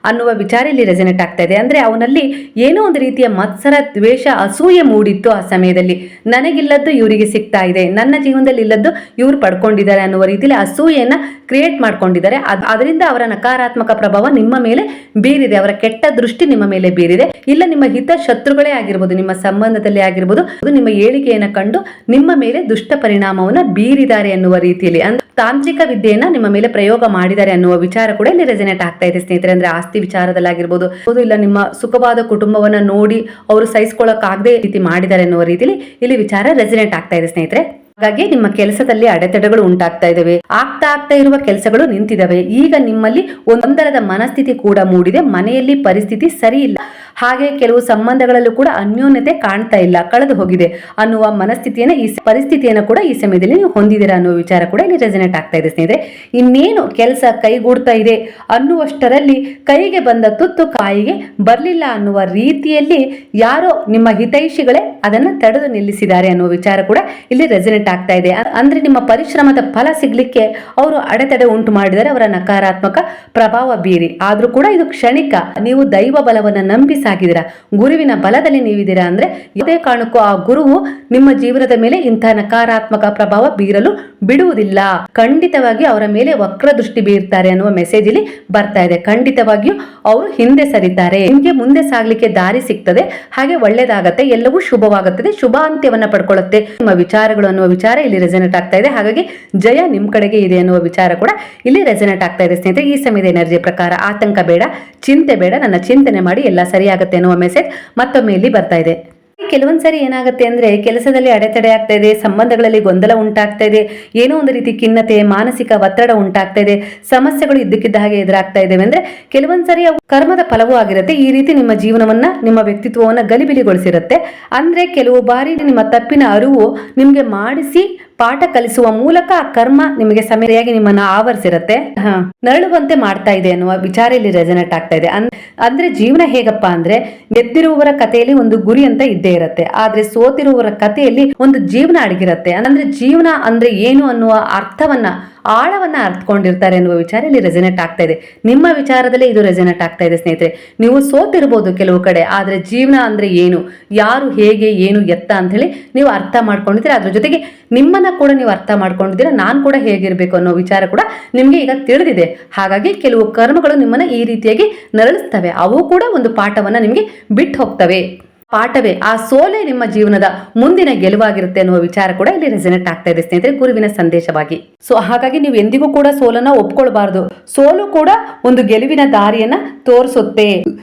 Speaker 1: ಅನ್ನುವ ವಿಚಾರ ಇಲ್ಲಿ ರೆಸನೇಟ್ ಆಗ್ತಾ ಇದೆ. ಅಂದ್ರೆ ಅವನಲ್ಲಿ ಏನೋ ಒಂದು ರೀತಿಯ ಮತ್ಸರ, ದ್ವೇಷ, ಅಸೂಯೆ ಮೂಡಿತ್ತು. ಆ ಸಮಯದಲ್ಲಿ ನನಗಿಲ್ಲದ್ದು ಇವರಿಗೆ ಸಿಗ್ತಾ ಇದೆ, ನನ್ನ ಜೀವನದಲ್ಲಿ ಇಲ್ಲದ್ದು ಇವ್ರು ಪಡ್ಕೊಂಡಿದ್ದಾರೆ ಅನ್ನುವ ರೀತಿಯಲ್ಲಿ ಅಸೂಯೆಯನ್ನ ಕ್ರಿಯೇಟ್ ಮಾಡ್ಕೊಂಡಿದ್ದಾರೆ. ಅದರಿಂದ ಅವರ ನಕಾರಾತ್ಮಕ ಪ್ರಭಾವ ನಿಮ್ಮ ಮೇಲೆ ಬೀರಿದೆ, ಅವರ ಕೆಟ್ಟ ದೃಷ್ಟಿ ನಿಮ್ಮ ಮೇಲೆ ಬೀರಿದೆ. ಇಲ್ಲ ನಿಮ್ಮ ಹಿತ ಶತ್ರುಗಳೇ ಆಗಿರ್ಬೋದು, ನಿಮ್ಮ ಸಂಬಂಧದಲ್ಲಿ ಆಗಿರ್ಬೋದು, ನಿಮ್ಮ ಏಳಿಗೆಯನ್ನು ಕಂಡು ನಿಮ್ಮ ಮೇಲೆ ದುಷ್ಟ ಪರಿಣಾಮವನ್ನ ಬೀರಿದ್ದಾರೆ ಅನ್ನುವ ರೀತಿಯಲ್ಲಿ, ಅಂದ್ರೆ ತಾಂತ್ರಿಕ ವಿದ್ಯೆಯನ್ನ ನಿಮ್ಮ ಮೇಲೆ ಪ್ರಯೋಗ ಮಾಡಿದ್ದಾರೆ ಅನ್ನುವ ವಿಚಾರ ಕೂಡ ಇಲ್ಲಿ ರೆಸನೇಟ್ ಆಗ್ತಾ ಇದೆ ಸ್ನೇಹಿತರೆ. ಅಂದ್ರೆ ಆಸ್ತಿ ವಿಚಾರದಲ್ಲಾಗಿರ್ಬೋದು, ಇಲ್ಲ ನಿಮ್ಮ ಸುಖವಾದ ಕುಟುಂಬವನ್ನ ನೋಡಿ ಅವರು ಸಹಿಸ್ಕೊಳ್ಳೋಕಾಗದೆ ರೀತಿ ಮಾಡಿದ್ದಾರೆ ಅನ್ನುವ ರೀತಿಯಲ್ಲಿ ಇಲ್ಲಿ ವಿಚಾರ ರೆಸನೇಟ್ ಆಗ್ತಾ ಇದೆ ಸ್ನೇಹಿತರೆ. ಹಾಗಾಗಿ ನಿಮ್ಮ ಕೆಲಸದಲ್ಲಿ ಅಡೆತಡೆಗಳು ಉಂಟಾಗ್ತಾ ಇದಾವೆ, ಆಗ್ತಾ ಇರುವ ಕೆಲಸಗಳು ನಿಂತಿದ್ದಾವೆ. ಈಗ ನಿಮ್ಮಲ್ಲಿ ಒಂದರದ ಮನಸ್ಥಿತಿ ಕೂಡ ಮೂಡಿದೆ, ಮನೆಯಲ್ಲಿ ಪರಿಸ್ಥಿತಿ ಸರಿ ಇಲ್ಲ, ಹಾಗೆ ಕೆಲವು ಸಂಬಂಧಗಳಲ್ಲೂ ಕೂಡ ಅನ್ಯೋನ್ಯತೆ ಕಾಣ್ತಾ ಇಲ್ಲ, ಕಳೆದು ಹೋಗಿದೆ ಅನ್ನುವ ಮನಸ್ಥಿತಿಯನ್ನ, ಈ ಪರಿಸ್ಥಿತಿಯನ್ನು ಕೂಡ ಈ ಸಮಯದಲ್ಲಿ ನೀವು ಹೊಂದಿದ್ದೀರಾ ಅನ್ನುವ ವಿಚಾರ ಕೂಡ ಇಲ್ಲಿ ರೆಸನೇಟ್ ಆಗ್ತಾ ಇದೆ ಸ್ನೇಹಿತರೆ. ಇನ್ನೇನು ಕೆಲಸ ಕೈಗೂಡ್ತಾ ಇದೆ ಅನ್ನುವಷ್ಟರಲ್ಲಿ ಕೈಗೆ ಬಂದ ತುತ್ತು ಕಾಯಿಗೆ ಬರಲಿಲ್ಲ ಅನ್ನುವ ರೀತಿಯಲ್ಲಿ ಯಾರೋ ನಿಮ್ಮ ಹಿತೈಷಿಗಳೇ ಅದನ್ನ ತಡೆದು ನಿಲ್ಲಿಸಿದ್ದಾರೆ ಅನ್ನುವ ವಿಚಾರ ಕೂಡ ಇಲ್ಲಿ ರೆಸನೇಟ್ ಆಗ್ತಾ ಇದೆ. ಅಂದ್ರೆ ನಿಮ್ಮ ಪರಿಶ್ರಮದ ಫಲ ಸಿಗ್ಲಿಕ್ಕೆ ಅವರು ಅಡೆತಡೆ ಉಂಟು ಮಾಡಿದರೆ, ಅವರ ನಕಾರಾತ್ಮಕ ಪ್ರಭಾವ ಬೀರಿ. ಆದ್ರೂ ಕೂಡ ಇದು ಕ್ಷಣಿಕ. ನೀವು ದೈವ ಬಲವನ್ನ ನಂಬಿ ಸಾಗಿದ್ದೀರಾ, ಗುರುವಿನ ಬಲದಲ್ಲಿ ನೀವಿದ್ದೀರಾ. ಅಂದ್ರೆ ಯಾವುದೇ ಕಾರಣಕ್ಕೂ ಆ ಗುರುವು ನಿಮ್ಮ ಜೀವನದ ಮೇಲೆ ಇಂತಹ ನಕಾರಾತ್ಮಕ ಪ್ರಭಾವ ಬೀರಲು ಬಿಡುವುದಿಲ್ಲ. ಖಂಡಿತವಾಗಿಯೂ ಅವರ ಮೇಲೆ ವಕ್ರ ದೃಷ್ಟಿ ಬೀರ್ತಾರೆ ಅನ್ನುವ ಮೆಸೇಜ್ ಇಲ್ಲಿ ಬರ್ತಾ ಇದೆ. ಖಂಡಿತವಾಗಿಯೂ ಅವರು ಹಿಂದೆ ಸರಿತಾರೆ, ನಿಮ್ಗೆ ಮುಂದೆ ಸಾಗ್ಲಿಕ್ಕೆ ದಾರಿ ಸಿಗ್ತದೆ, ಹಾಗೆ ಒಳ್ಳೇದಾಗತ್ತೆ, ಎಲ್ಲವೂ ಶುಭವಾಗುತ್ತದೆ, ಶುಭ ಅಂತ್ಯವನ್ನ ಪಡ್ಕೊಳ್ಳುತ್ತೆ ನಿಮ್ಮ ವಿಚಾರಗಳು ಅನ್ನುವ ವಿಚಾರ ಇಲ್ಲಿ ರೆಸನೇಟ್ ಆಗ್ತಾ ಇದೆ. ಹಾಗಾಗಿ ಜಯ ನಿಮ್ ಕಡೆಗೆ ಇದೆ ಅನ್ನುವ ವಿಚಾರ ಕೂಡ ಇಲ್ಲಿ ರೆಸನೇಟ್ ಆಗ್ತಾ ಇದೆ ಸ್ನೇಹಿತರೆ. ಈ ಸಮಯದ ಎನರ್ಜಿ ಪ್ರಕಾರ ಆತಂಕ ಬೇಡ, ಚಿಂತೆ ಬೇಡ, ನನ್ನ ಚಿಂತನೆ ಮಾಡಿ ಎಲ್ಲ ಸರಿಯಾಗುತ್ತೆ ಅನ್ನುವ ಮೆಸೇಜ್ ಮತ್ತೊಮ್ಮೆ ಇಲ್ಲಿ ಬರ್ತಾ ಇದೆ. ಕೆಲವೊಂದ್ಸರಿ ಏನಾಗುತ್ತೆ ಅಂದ್ರೆ ಕೆಲಸದಲ್ಲಿ ಅಡೆತಡೆ ಆಗ್ತಾ ಇದೆ, ಸಂಬಂಧಗಳಲ್ಲಿ ಗೊಂದಲ ಉಂಟಾಗ್ತಾ ಇದೆ, ಏನೋ ಒಂದು ರೀತಿ ಖಿನ್ನತೆ, ಮಾನಸಿಕ ಒತ್ತಡ ಉಂಟಾಗ್ತಾ ಇದೆ, ಸಮಸ್ಯೆಗಳು ಇದ್ದಕ್ಕಿದ್ದ ಹಾಗೆ ಎದುರಾಗ್ತಾ ಇದಾವೆ. ಅಂದ್ರೆ ಕೆಲವೊಂದ್ಸರಿ ಅವು ಕರ್ಮದ ಫಲವೂ ಆಗಿರುತ್ತೆ. ಈ ರೀತಿ ನಿಮ್ಮ ಜೀವನವನ್ನ, ನಿಮ್ಮ ವ್ಯಕ್ತಿತ್ವವನ್ನ ಗಲಿಬಿಲಿಗೊಳಿಸಿರುತ್ತೆ. ಅಂದ್ರೆ ಕೆಲವು ಬಾರಿ ನಿಮ್ಮ ತಪ್ಪಿನ ಅರಿವು ನಿಮ್ಗೆ ಮಾಡಿಸಿ ಪಾಠ ಕಲಿಸುವ ಮೂಲಕ ಆ ಕರ್ಮ ನಿಮಗೆ ಸರಿಯಾಗಿ ನಿಮ್ಮನ್ನ ಆವರಿಸಿರುತ್ತೆ, ನರಳುವಂತೆ ಮಾಡ್ತಾ ಇದೆ ಅನ್ನುವ ವಿಚಾರ ಇಲ್ಲಿ ರೆಸನೇಟ್ ಆಗ್ತಾ ಇದೆ. ಅಂದ್ರೆ ಜೀವನ ಹೇಗಪ್ಪ ಅಂದ್ರೆ, ಗೆದ್ದಿರುವವರ ಕಥೆಯಲ್ಲಿ ಒಂದು ಗುರಿ ಅಂತ ಇದ್ದೇ ಇರುತ್ತೆ, ಆದ್ರೆ ಸೋತಿರುವವರ ಕಥೆಯಲ್ಲಿ ಒಂದು ಜೀವನ ಅಡಗಿರುತ್ತೆ. ಅಂದ್ರೆ ಜೀವನ ಅಂದ್ರೆ ಏನು ಅನ್ನುವ ಅರ್ಥವನ್ನ ಆಳವನ್ನ ಅರ್ಥಕೊಂಡಿರ್ತಾರೆ ಎನ್ನುವ ವಿಚಾರ ಇಲ್ಲಿ ರೆಸನೇಟ್ ಆಗ್ತಾ ಇದೆ. ನಿಮ್ಮ ವಿಚಾರದಲ್ಲೇ ಇದು ರೆಸನೇಟ್ ಆಗ್ತಾ ಇದೆ ಸ್ನೇಹಿತರೆ. ನೀವು ಸೋತಿರ್ಬೋದು ಕೆಲವು ಕಡೆ, ಆದ್ರೆ ಜೀವನ ಅಂದ್ರೆ ಏನು, ಯಾರು ಹೇಗೆ ಏನು ಎತ್ತ ಅಂತ ಹೇಳಿ ನೀವು ಅರ್ಥ ಮಾಡ್ಕೊಂಡಿದ್ದೀರಾ. ಅದ್ರ ಜೊತೆಗೆ ನಿಮ್ಮನ್ನ ಕೂಡ ನೀವು ಅರ್ಥ ಮಾಡ್ಕೊಂಡಿದ್ದೀರಾ. ನಾನು ಕೂಡ ಹೇಗಿರ್ಬೇಕು ಅನ್ನೋ ವಿಚಾರ ಕೂಡ ನಿಮ್ಗೆ ಈಗ ತಿಳಿದಿದೆ. ಹಾಗಾಗಿ ಕೆಲವು ಕರ್ಮಗಳು ನಿಮ್ಮನ್ನ ಈ ರೀತಿಯಾಗಿ ನರಳಿಸ್ತವೆ. ಅವು ಕೂಡ ಒಂದು ಪಾಠವನ್ನ ನಿಮ್ಗೆ ಬಿಟ್ಟು ಹೋಗ್ತವೆ. ಪಾಠವೇ, ಆ ಸೋಲೆ ನಿಮ್ಮ ಜೀವನದ ಮುಂದಿನ ಗೆಲುವಾಗಿರುತ್ತೆ ಅನ್ನುವ ವಿಚಾರ ಕೂಡ ಇಲ್ಲಿ ರೆಸನೇಟ್ ಆಗ್ತಾ ಇದೆ ಸ್ನೇಹಿತರೆ, ಗುರುವಿನ ಸಂದೇಶವಾಗಿ. ಹಾಗಾಗಿ ನೀವು ಎಂದಿಗೂ ಕೂಡ ಸೋಲನ್ನ ಒಪ್ಕೊಳ್ಬಾರ್ದು. ಸೋಲು ಕೂಡ ಒಂದು ಗೆಲುವಿನ ದಾರಿಯನ್ನ ತೋರಿಸುತ್ತೆ.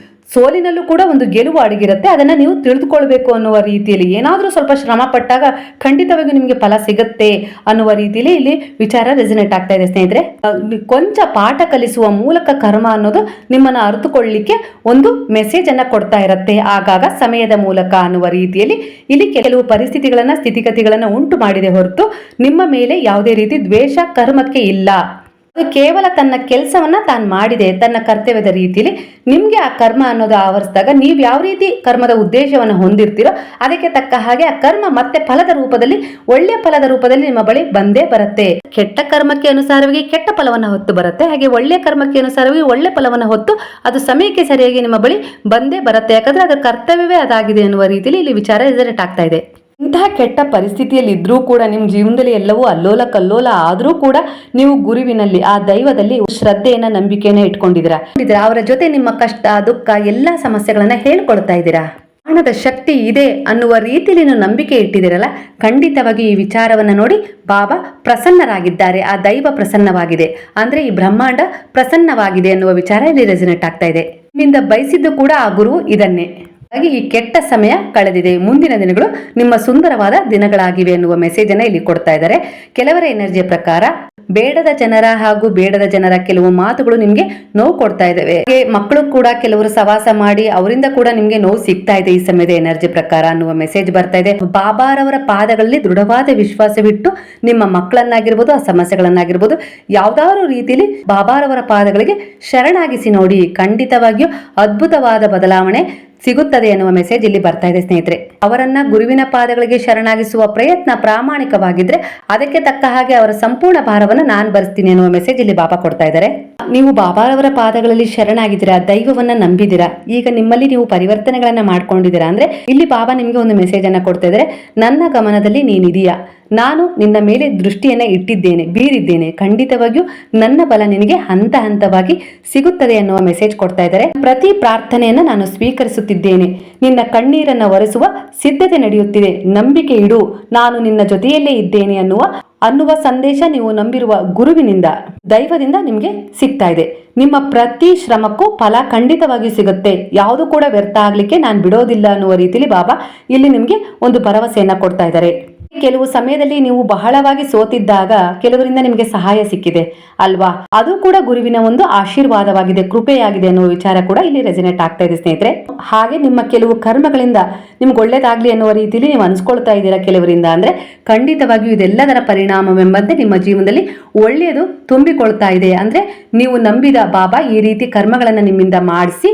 Speaker 1: ಸೋಲಿನಲ್ಲೂ ಕೂಡ ಒಂದು ಗೆಲುವು ಅಡಗಿರುತ್ತೆ. ಅದನ್ನ ನೀವು ತಿಳಿದುಕೊಳ್ಬೇಕು ಅನ್ನುವ ರೀತಿಯಲ್ಲಿ ಏನಾದ್ರೂ ಸ್ವಲ್ಪ ಶ್ರಮ ಪಟ್ಟಾಗ ಖಂಡಿತವಾಗಿ ನಿಮ್ಗೆ ಫಲ ಸಿಗುತ್ತೆ ಅನ್ನುವ ರೀತಿಯಲ್ಲಿ ಇಲ್ಲಿ ವಿಚಾರ ರೆಸನೇಟ್ ಆಗ್ತಾ ಇದೆ ಸ್ನೇಹಿತರೆ. ಕೊಂಚ ಪಾಠ ಕಲಿಸುವ ಮೂಲಕ ಕರ್ಮ ಅನ್ನೋದು ನಿಮ್ಮನ್ನ ಅರಿತುಕೊಳ್ಳಲಿಕ್ಕೆ ಒಂದು ಮೆಸೇಜ್ ಅನ್ನ ಕೊಡ್ತಾ ಇರುತ್ತೆ ಆಗಾಗ ಸಮಯದ ಮೂಲಕ ಅನ್ನುವ ರೀತಿಯಲ್ಲಿ ಇಲ್ಲಿ ಕೆಲವು ಪರಿಸ್ಥಿತಿಗಳನ್ನ ಸ್ಥಿತಿಗತಿಗಳನ್ನ ಉಂಟು ಮಾಡಿದೆ ಹೊರತು ನಿಮ್ಮ ಮೇಲೆ ಯಾವುದೇ ರೀತಿ ದ್ವೇಷ ಕರ್ಮಕ್ಕೆ ಇಲ್ಲ. ಕೇವಲ ತನ್ನ ಕೆಲಸವನ್ನ ತಾನು ಮಾಡಿದೆ, ತನ್ನ ಕರ್ತವ್ಯದ ರೀತಿಯಲ್ಲಿ ನಿಮ್ಗೆ ಆ ಕರ್ಮ ಅನ್ನೋದು ಆವರಿಸಿದಾಗ ನೀವು ಯಾವ ರೀತಿ ಕರ್ಮದ ಉದ್ದೇಶವನ್ನು ಹೊಂದಿರ್ತೀರೋ ಅದಕ್ಕೆ ತಕ್ಕ ಹಾಗೆ ಆ ಕರ್ಮ ಮತ್ತೆ ಫಲದ ರೂಪದಲ್ಲಿ, ಒಳ್ಳೆಯ ಫಲದ ರೂಪದಲ್ಲಿ ನಿಮ್ಮ ಬಳಿ ಬಂದೇ ಬರುತ್ತೆ. ಕೆಟ್ಟ ಕರ್ಮಕ್ಕೆ ಅನುಸಾರವಾಗಿ ಕೆಟ್ಟ ಫಲವನ್ನ ಹೊತ್ತು ಬರುತ್ತೆ, ಹಾಗೆ ಒಳ್ಳೆಯ ಕರ್ಮಕ್ಕೆ ಅನುಸಾರವಾಗಿ ಒಳ್ಳೆ ಫಲವನ್ನ ಹೊತ್ತು ಅದು ಸಮಯಕ್ಕೆ ಸರಿಯಾಗಿ ನಿಮ್ಮ ಬಳಿ ಬಂದೇ ಬರುತ್ತೆ. ಯಾಕಂದ್ರೆ ಅದರ ಕರ್ತವ್ಯವೇ ಅದಾಗಿದೆ ಅನ್ನುವ ರೀತಿಯಲ್ಲಿ ಇಲ್ಲಿ ವಿಚಾರ ರಿಸಲ್ಟ್ ಆಗ್ತಾ ಇದೆ. ಇಂತಹ ಕೆಟ್ಟ ಪರಿಸ್ಥಿತಿಯಲ್ಲಿ ಇದ್ರೂ ಕೂಡ ನಿಮ್ಮ ಜೀವನದಲ್ಲಿ ಎಲ್ಲವೂ ಅಲ್ಲೋಲ ಕಲ್ಲೋಲ ಆದ್ರೂ ಕೂಡ ನೀವು ಗುರುವಿನಲ್ಲಿ, ಆ ದೈವದಲ್ಲಿ ಶ್ರದ್ಧೆಯನ್ನ ನಂಬಿಕೆಯನ್ನ ಇಟ್ಕೊಂಡಿದ್ದೀರಾ. ಅವರ ಜೊತೆ ನಿಮ್ಮ ಕಷ್ಟ ದುಃಖ ಎಲ್ಲಾ ಸಮಸ್ಯೆಗಳನ್ನ ಹೇಳ್ಕೊಳ್ತಾ ಇದ್ದೀರಾ. ಹಣದ ಶಕ್ತಿ ಇದೆ ಅನ್ನುವ ರೀತಿಯಲ್ಲಿ ನೀವು ನಂಬಿಕೆ ಇಟ್ಟಿದ್ದೀರಲ್ಲ, ಖಂಡಿತವಾಗಿ ಈ ವಿಚಾರವನ್ನ ನೋಡಿ ಬಾಬಾ ಪ್ರಸನ್ನರಾಗಿದ್ದಾರೆ. ಆ ದೈವ ಪ್ರಸನ್ನವಾಗಿದೆ ಅಂದ್ರೆ ಈ ಬ್ರಹ್ಮಾಂಡ ಪ್ರಸನ್ನವಾಗಿದೆ ಅನ್ನುವ ವಿಚಾರ ಇಲ್ಲಿ ರೆಸನೇಟ್ ಆಗ್ತಾ ಇದೆ. ನಿಮ್ಮಿಂದ ಬಯಸಿದ್ದು ಕೂಡ ಆ ಗುರು ಇದನ್ನೇ. ಹಾಗೆ ಈ ಕೆಟ್ಟ ಸಮಯ ಕಳೆದಿದೆ, ಮುಂದಿನ ದಿನಗಳು ನಿಮ್ಮ ಸುಂದರವಾದ ದಿನಗಳಾಗಿವೆ ಎನ್ನುವ ಮೆಸೇಜ್ ಅನ್ನ ಇಲ್ಲಿ ಕೊಡ್ತಾ ಇದ್ದಾರೆ. ಕೆಲವರ ಎನರ್ಜಿಯ ಪ್ರಕಾರ ಬೇಡದ ಜನರ ಹಾಗೂ ಬೇಡದ ಜನರ ಕೆಲವು ಮಾತುಗಳು ನಿಮ್ಗೆ ನೋವು ಕೊಡ್ತಾ ಇದಾವೆ. ಮಕ್ಕಳು ಕೂಡ ಕೆಲವರು ಸವಾಸ ಮಾಡಿ ಅವರಿಂದ ಕೂಡ ನಿಮ್ಗೆ ನೋವು ಸಿಗ್ತಾ ಇದೆ ಈ ಸಮಯದ ಎನರ್ಜಿ ಪ್ರಕಾರ ಅನ್ನುವ ಮೆಸೇಜ್ ಬರ್ತಾ ಇದೆ. ಬಾಬಾರವರ ಪಾದಗಳಲ್ಲಿ ದೃಢವಾದ ವಿಶ್ವಾಸವಿಟ್ಟು ನಿಮ್ಮ ಮಕ್ಕಳನ್ನಾಗಿರ್ಬೋದು, ಆ ಸಮಸ್ಯೆಗಳನ್ನಾಗಿರ್ಬೋದು ಯಾವ್ದಾದ್ರು ರೀತಿಯಲ್ಲಿ ಬಾಬಾರವರ ಪಾದಗಳಿಗೆ ಶರಣಾಗಿಸಿ ನೋಡಿ. ಖಂಡಿತವಾಗಿಯೂ ಅದ್ಭುತವಾದ ಬದಲಾವಣೆ ಸಿಗುತ್ತದೆ ಎನ್ನುವ ಮೆಸೇಜ್ ಇಲ್ಲಿ ಬರ್ತಾ ಇದೆ ಸ್ನೇಹಿತರೆ. ಅವರನ್ನ ಗುರುವಿನ ಪಾದಗಳಿಗೆ ಶರಣಾಗಿಸುವ ಪ್ರಯತ್ನ ಪ್ರಾಮಾಣಿಕವಾಗಿದ್ರೆ ಅದಕ್ಕೆ ತಕ್ಕ ಹಾಗೆ ಅವರ ಸಂಪೂರ್ಣ ಭಾರವನ್ನ ನಾನು ಭರಿಸ್ತೀನಿ ಎನ್ನುವ ಮೆಸೇಜ್ ಇಲ್ಲಿ ಬಾಬಾ ಕೊಡ್ತಾ ಇದ್ದಾರೆ. ನೀವು ಬಾಬಾರವರ ಪಾದಗಳಲ್ಲಿ ಶರಣಾಗಿದ್ದೀರಾ, ದೈವವನ್ನ ನಂಬಿದ್ದೀರಾ, ಈಗ ನಿಮ್ಮಲ್ಲಿ ನೀವು ಪರಿವರ್ತನೆಗಳನ್ನ ಮಾಡ್ಕೊಂಡಿದ್ದೀರಾ ಅಂದ್ರೆ ಇಲ್ಲಿ ಬಾಬಾ ನಿಮ್ಗೆ ಒಂದು ಮೆಸೇಜ್ ಅನ್ನ ಕೊಡ್ತಾ ಇದ್ದಾರೆ. ನನ್ನ ಗಮನದಲ್ಲಿ ನೀನಿದೀಯಾ, ನಾನು ನಿನ್ನ ಮೇಲೆ ದೃಷ್ಟಿಯನ್ನ ಇಟ್ಟಿದ್ದೇನೆ, ಬೀರಿದ್ದೇನೆ, ಖಂಡಿತವಾಗಿಯೂ ನನ್ನ ಬಲ ನಿನಗೆ ಹಂತ ಹಂತವಾಗಿ ಸಿಗುತ್ತದೆ ಎನ್ನುವ ಮೆಸೇಜ್ ಕೊಡ್ತಾ ಇದ್ದಾರೆ. ಪ್ರತಿ ಪ್ರಾರ್ಥನೆಯನ್ನ ನಾನು ಸ್ವೀಕರಿಸುತ್ತಿದ್ದೇನೆ, ನಿನ್ನ ಕಣ್ಣೀರನ್ನ ಒರೆಸುವ ಸಿದ್ಧತೆ ನಡೆಯುತ್ತಿದೆ, ನಂಬಿಕೆ ಇಡು, ನಾನು ನಿನ್ನ ಜೊತೆಯಲ್ಲೇ ಇದ್ದೇನೆ ಅನ್ನುವ ಸಂದೇಶ ನೀವು ನಂಬಿರುವ ಗುರುವಿನಿಂದ, ದೈವದಿಂದ ನಿಮ್ಗೆ ಸಿಗ್ತಾ ಇದೆ. ನಿಮ್ಮ ಪ್ರತಿ ಶ್ರಮಕ್ಕೂ ಫಲ ಖಂಡಿತವಾಗಿ ಸಿಗುತ್ತೆ, ಯಾವುದು ಕೂಡ ವ್ಯರ್ಥ ಆಗ್ಲಿಕ್ಕೆ ನಾನು ಬಿಡೋದಿಲ್ಲ ಅನ್ನುವ ರೀತಿಯಲ್ಲಿ ಬಾಬಾ ಇಲ್ಲಿ ನಿಮ್ಗೆ ಒಂದು ಭರವಸೆಯನ್ನ ಕೊಡ್ತಾ ಇದ್ದಾರೆ. ಕೆಲವು ಸಮಯದಲ್ಲಿ ನೀವು ಬಹಳವಾಗಿ ಸೋತಿದ್ದಾಗ ಕೆಲವರಿಂದ ನಿಮಗೆ ಸಹಾಯ ಸಿಕ್ಕಿದೆ ಅಲ್ವಾ, ಅದು ಕೂಡ ಗುರುವಿನ ಒಂದು ಆಶೀರ್ವಾದವಾಗಿದೆ, ಕೃಪೆಯಾಗಿದೆ ಅನ್ನುವ ವಿಚಾರ ಕೂಡ ಇಲ್ಲಿ ರೆಸನೇಟ್ ಆಗ್ತಾ ಇದೆ ಸ್ನೇಹಿತರೆ. ಹಾಗೆ ನಿಮ್ಮ ಕೆಲವು ಕರ್ಮಗಳಿಂದ ನಿಮ್ಗೆ ಒಳ್ಳೇದಾಗ್ಲಿ ಅನ್ನುವ ರೀತಿಯಲ್ಲಿ ನೀವು ಅನ್ಸ್ಕೊಳ್ತಾ ಇದ್ದೀರಾ ಕೆಲವರಿಂದ ಅಂದ್ರೆ ಖಂಡಿತವಾಗಿಯೂ ಇದೆಲ್ಲದರ ಪರಿಣಾಮವೆಂಬಂತೆ ನಿಮ್ಮ ಜೀವನದಲ್ಲಿ ಒಳ್ಳೆಯದು ತುಂಬಿಕೊಳ್ತಾ ಇದೆ. ಅಂದ್ರೆ ನೀವು ನಂಬಿದ ಬಾಬಾ ಈ ರೀತಿ ಕರ್ಮಗಳನ್ನ ನಿಮ್ಮಿಂದ ಮಾಡಿಸಿ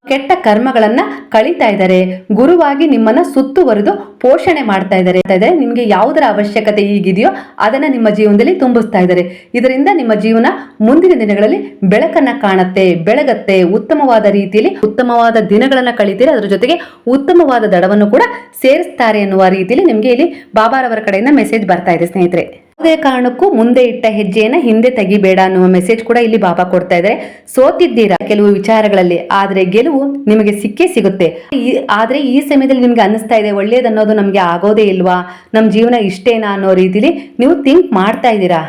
Speaker 1: ಕೆಟ್ಟ ಕರ್ಮಗಳನ್ನ ಕಳೀತಾ ಇದ್ದಾರೆ. ಗುರುವಾಗಿ ನಿಮ್ಮನ್ನ ಸುತ್ತುವರೆದು ಪೋಷಣೆ ಮಾಡ್ತಾ ಇದ್ದಾರೆ. ನಿಮ್ಗೆ ಯಾವುದರ ಅವಶ್ಯಕತೆ ಈಗಿದೆಯೋ ಅದನ್ನ ನಿಮ್ಮ ಜೀವನದಲ್ಲಿ ತುಂಬಿಸ್ತಾ ಇದ್ದಾರೆ. ಇದರಿಂದ ನಿಮ್ಮ ಜೀವನ ಮುಂದಿನ ದಿನಗಳಲ್ಲಿ ಬೆಳಕನ್ನ ಕಾಣುತ್ತೆ, ಬೆಳಗತ್ತೆ, ಉತ್ತಮವಾದ ರೀತಿಯಲ್ಲಿ ಉತ್ತಮವಾದ ದಿನಗಳನ್ನ ಕಳೀತೀರಿ. ಅದರ ಜೊತೆಗೆ ಉತ್ತಮವಾದ ದಡವನ್ನು ಕೂಡ ಸೇರಿಸ್ತಾರೆ ಎನ್ನುವ ರೀತಿಯಲ್ಲಿ ನಿಮ್ಗೆ ಇಲ್ಲಿ ಬಾಬಾರವರ ಕಡೆಯಿಂದ ಮೆಸೇಜ್ ಬರ್ತಾ ಇದೆ ಸ್ನೇಹಿತರೆ. ಯಾವುದೇ ಕಾರಣಕ್ಕೂ ಮುಂದೆ ಇಟ್ಟ ಹೆಜ್ಜೆಯನ್ನ ಹಿಂದೆ ತೆಗಿಬೇಡ ಅನ್ನುವ ಮೆಸೇಜ್ ಕೂಡ ಇಲ್ಲಿ ಬಾಬಾ ಕೊಡ್ತಾ ಇದ್ದಾರೆ. ಸೋತಿದ್ದೀರಾ ಕೆಲವು ವಿಚಾರಗಳಲ್ಲಿ, ಆದ್ರೆ ಗೆಲುವು ನಿಮಗೆ ಸಿಕ್ಕೇ ಸಿಗುತ್ತೆ. ಆದ್ರೆ ಈ ಸಮಯದಲ್ಲಿ ನಿಮ್ಗೆ ಅನ್ನಿಸ್ತಾ ಇದೆ ಒಳ್ಳೇದನ್ನೋದು ನಮ್ಗೆ ಆಗೋದೇ ಇಲ್ವಾ, ನಮ್ ಜೀವನ ಇಷ್ಟೇನಾ ಅನ್ನೋ ರೀತಿಲಿ ನೀವು ಥಿಂಕ್ ಮಾಡ್ತಾ ಇದ್ದೀರಾ.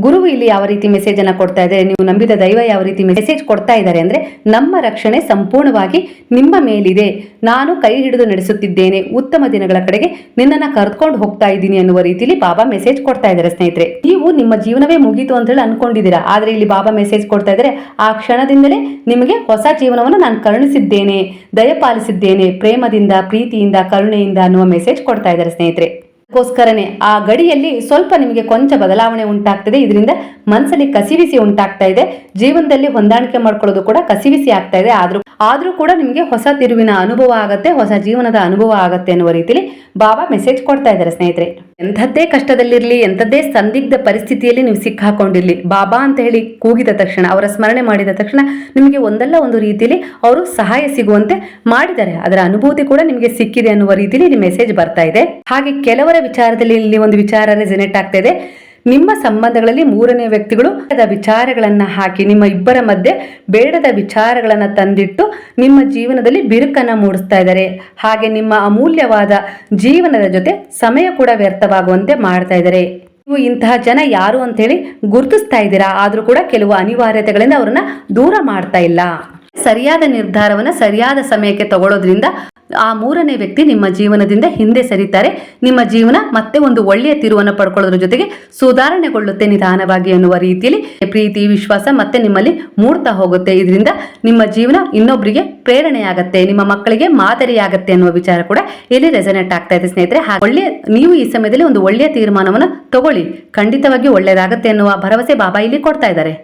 Speaker 1: ಗುರು ಇಲ್ಲಿ ಯಾವ ರೀತಿ ಮೆಸೇಜ್ ಅನ್ನ ಕೊಡ್ತಾ ಇದ್ದಾರೆ, ನೀವು ನಂಬಿದ ದೈವ ಯಾವ ರೀತಿ ಮೆಸೇಜ್ ಕೊಡ್ತಾ ಇದ್ದಾರೆ ಅಂದ್ರೆ ನಮ್ಮ ರಕ್ಷಣೆ ಸಂಪೂರ್ಣವಾಗಿ ನಿಮ್ಮ ಮೇಲಿದೆ, ನಾನು ಕೈ ಹಿಡಿದು ನಡೆಸುತ್ತಿದ್ದೇನೆ, ಉತ್ತಮ ದಿನಗಳ ಕಡೆಗೆ ನಿನ್ನನ್ನ ಕರ್ಕೊಂಡು ಹೋಗ್ತಾ ಇದ್ದೀನಿ ಅನ್ನುವ ರೀತಿಯಲ್ಲಿ ಬಾಬಾ ಮೆಸೇಜ್ ಕೊಡ್ತಾ ಇದ್ದಾರೆ ಸ್ನೇಹಿತರೆ. ನೀವು ನಿಮ್ಮ ಜೀವನವೇ ಮುಗೀತು ಅಂತ ಹೇಳಿ ಅನ್ಕೊಂಡಿದ್ದೀರಾ, ಆದ್ರೆ ಇಲ್ಲಿ ಬಾಬಾ ಮೆಸೇಜ್ ಕೊಡ್ತಾ ಇದ್ದಾರೆ ಆ ಕ್ಷಣದಿಂದಲೇ ನಿಮಗೆ ಹೊಸ ಜೀವನವನ್ನು ನಾನು ಕರುಣಿಸಿದ್ದೇನೆ, ದಯಪಾಲಿಸಿದ್ದೇನೆ, ಪ್ರೇಮದಿಂದ, ಪ್ರೀತಿಯಿಂದ, ಕರುಣೆಯಿಂದ ಅನ್ನುವ ಮೆಸೇಜ್ ಕೊಡ್ತಾ ಇದ್ದಾರೆ ಸ್ನೇಹಿತರೆ. ಅದಕ್ಕೋಸ್ಕರನೇ ಆ ಗಡಿಯಲ್ಲಿ ಸ್ವಲ್ಪ ನಿಮಗೆ ಕೊಂಚ ಬದಲಾವಣೆ ಉಂಟಾಗ್ತದೆ. ಇದರಿಂದ ಮನಸ್ಸಲ್ಲಿ ಕಸಿವಿಸಿ ಉಂಟಾಗ್ತಾ ಇದೆ, ಜೀವನದಲ್ಲಿ ಹೊಂದಾಣಿಕೆ ಮಾಡ್ಕೊಳ್ಳೋದು ಕೂಡ ಕಸಿವಿಸಿ ಆಗ್ತಾ ಇದೆ. ಆದ್ರೂ ಕೂಡ ನಿಮಗೆ ಹೊಸ ತಿರುವಿನ ಅನುಭವ ಆಗತ್ತೆ, ಹೊಸ ಜೀವನದ ಅನುಭವ ಆಗತ್ತೆ ಅನ್ನುವ ರೀತಿಯಲ್ಲಿ ಬಾಬಾ ಮೆಸೇಜ್ ಕೊಡ್ತಾ ಇದ್ದಾರೆ ಸ್ನೇಹಿತರೆ. ಎಂಥದ್ದೇ ಕಷ್ಟದಲ್ಲಿರಲಿ, ಎಂಥದ್ದೇ ಸಂದಿಗ್ಧ ಪರಿಸ್ಥಿತಿಯಲ್ಲಿ ನೀವು ಸಿಕ್ಕಾಕೊಂಡಿರ್ಲಿ, ಬಾಬಾ ಅಂತ ಹೇಳಿ ಕೂಗಿದ ತಕ್ಷಣ, ಅವರ ಸ್ಮರಣೆ ಮಾಡಿದ ತಕ್ಷಣ ನಿಮಗೆ ಒಂದಲ್ಲ ಒಂದು ರೀತಿಯಲ್ಲಿ ಅವರು ಸಹಾಯ ಸಿಗುವಂತೆ ಮಾಡಿದ್ದಾರೆ. ಅದರ ಅನುಭೂತಿ ಕೂಡ ನಿಮಗೆ ಸಿಕ್ಕಿದೆ ಅನ್ನುವ ರೀತಿಯಲ್ಲಿ ಇಲ್ಲಿ ಮೆಸೇಜ್ ಬರ್ತಾ ಇದೆ. ಹಾಗೆ ಕೆಲವರ ವಿಚಾರದಲ್ಲಿ ಇಲ್ಲಿ ಒಂದು ವಿಚಾರ ರೆಸನೇಟ್ ಆಗ್ತಾ ಇದೆ. ನಿಮ್ಮ ಸಂಬಂಧಗಳಲ್ಲಿ ಮೂರನೇ ವ್ಯಕ್ತಿಗಳು ವಿಚಾರಗಳನ್ನ ಹಾಕಿ ನಿಮ್ಮ ಇಬ್ಬರ ಮಧ್ಯೆ ಬೇಡದ ವಿಚಾರಗಳನ್ನ ತಂದಿಟ್ಟು ನಿಮ್ಮ ಜೀವನದಲ್ಲಿ ಬಿರುಕನ್ನ ಮೂಡಿಸ್ತಾ ಇದ್ದಾರೆ. ಹಾಗೆ ನಿಮ್ಮ ಅಮೂಲ್ಯವಾದ ಜೀವನದ ಜೊತೆ ಸಮಯ ಕೂಡ ವ್ಯರ್ಥವಾಗುವಂತೆ ಮಾಡ್ತಾ ಇದ್ದಾರೆ. ನೀವು ಇಂತಹ ಜನ ಯಾರು ಅಂತ ಹೇಳಿ ಗುರುತಿಸ್ತಾ ಇದ್ದೀರಾ, ಆದ್ರೂ ಕೂಡ ಕೆಲವು ಅನಿವಾರ್ಯತೆಗಳಿಂದ ಅವ್ರನ್ನ ದೂರ ಮಾಡ್ತಾ ಇಲ್ಲ. ಸರಿಯಾದ ನಿರ್ಧಾರವನ್ನ ಸರಿಯಾದ ಸಮಯಕ್ಕೆ ತಗೊಳ್ಳೋದ್ರಿಂದ ಆ ಮೂರನೇ ವ್ಯಕ್ತಿ ನಿಮ್ಮ ಜೀವನದಿಂದ ಹಿಂದೆ ಸರಿತಾರೆ. ನಿಮ್ಮ ಜೀವನ ಮತ್ತೆ ಒಂದು ಒಳ್ಳೆಯ ತಿರುವನ್ನು ಪಡ್ಕೊಳ್ಳೋದ್ರ ಜೊತೆಗೆ ಸುಧಾರಣೆಗೊಳ್ಳುತ್ತೆ ನಿಧಾನವಾಗಿ ಅನ್ನುವ ರೀತಿಯಲ್ಲಿ ಪ್ರೀತಿ ವಿಶ್ವಾಸ ಮತ್ತೆ ನಿಮ್ಮಲ್ಲಿ ಮೂಡ್ತಾ ಹೋಗುತ್ತೆ. ಇದರಿಂದ ನಿಮ್ಮ ಜೀವನ ಇನ್ನೊಬ್ಬರಿಗೆ ಪ್ರೇರಣೆಯಾಗತ್ತೆ, ನಿಮ್ಮ ಮಕ್ಕಳಿಗೆ ಮಾದರಿಯಾಗತ್ತೆ ಅನ್ನುವ ವಿಚಾರ ಕೂಡ ಇಲ್ಲಿ ರೆಸನೇಟ್ ಆಗ್ತಾ ಇದೆ ಸ್ನೇಹಿತರೆ. ನೀವು ಈ ಸಮಯದಲ್ಲಿ ಒಂದು ಒಳ್ಳೆಯ ತೀರ್ಮಾನವನ್ನು ತಗೊಳ್ಳಿ, ಖಂಡಿತವಾಗಿ ಒಳ್ಳೆಯದಾಗತ್ತೆ ಅನ್ನುವ ಭರವಸೆ ಬಾಬಾ ಇಲ್ಲಿ ಕೊಡ್ತಾ ಇದ್ದಾರೆ.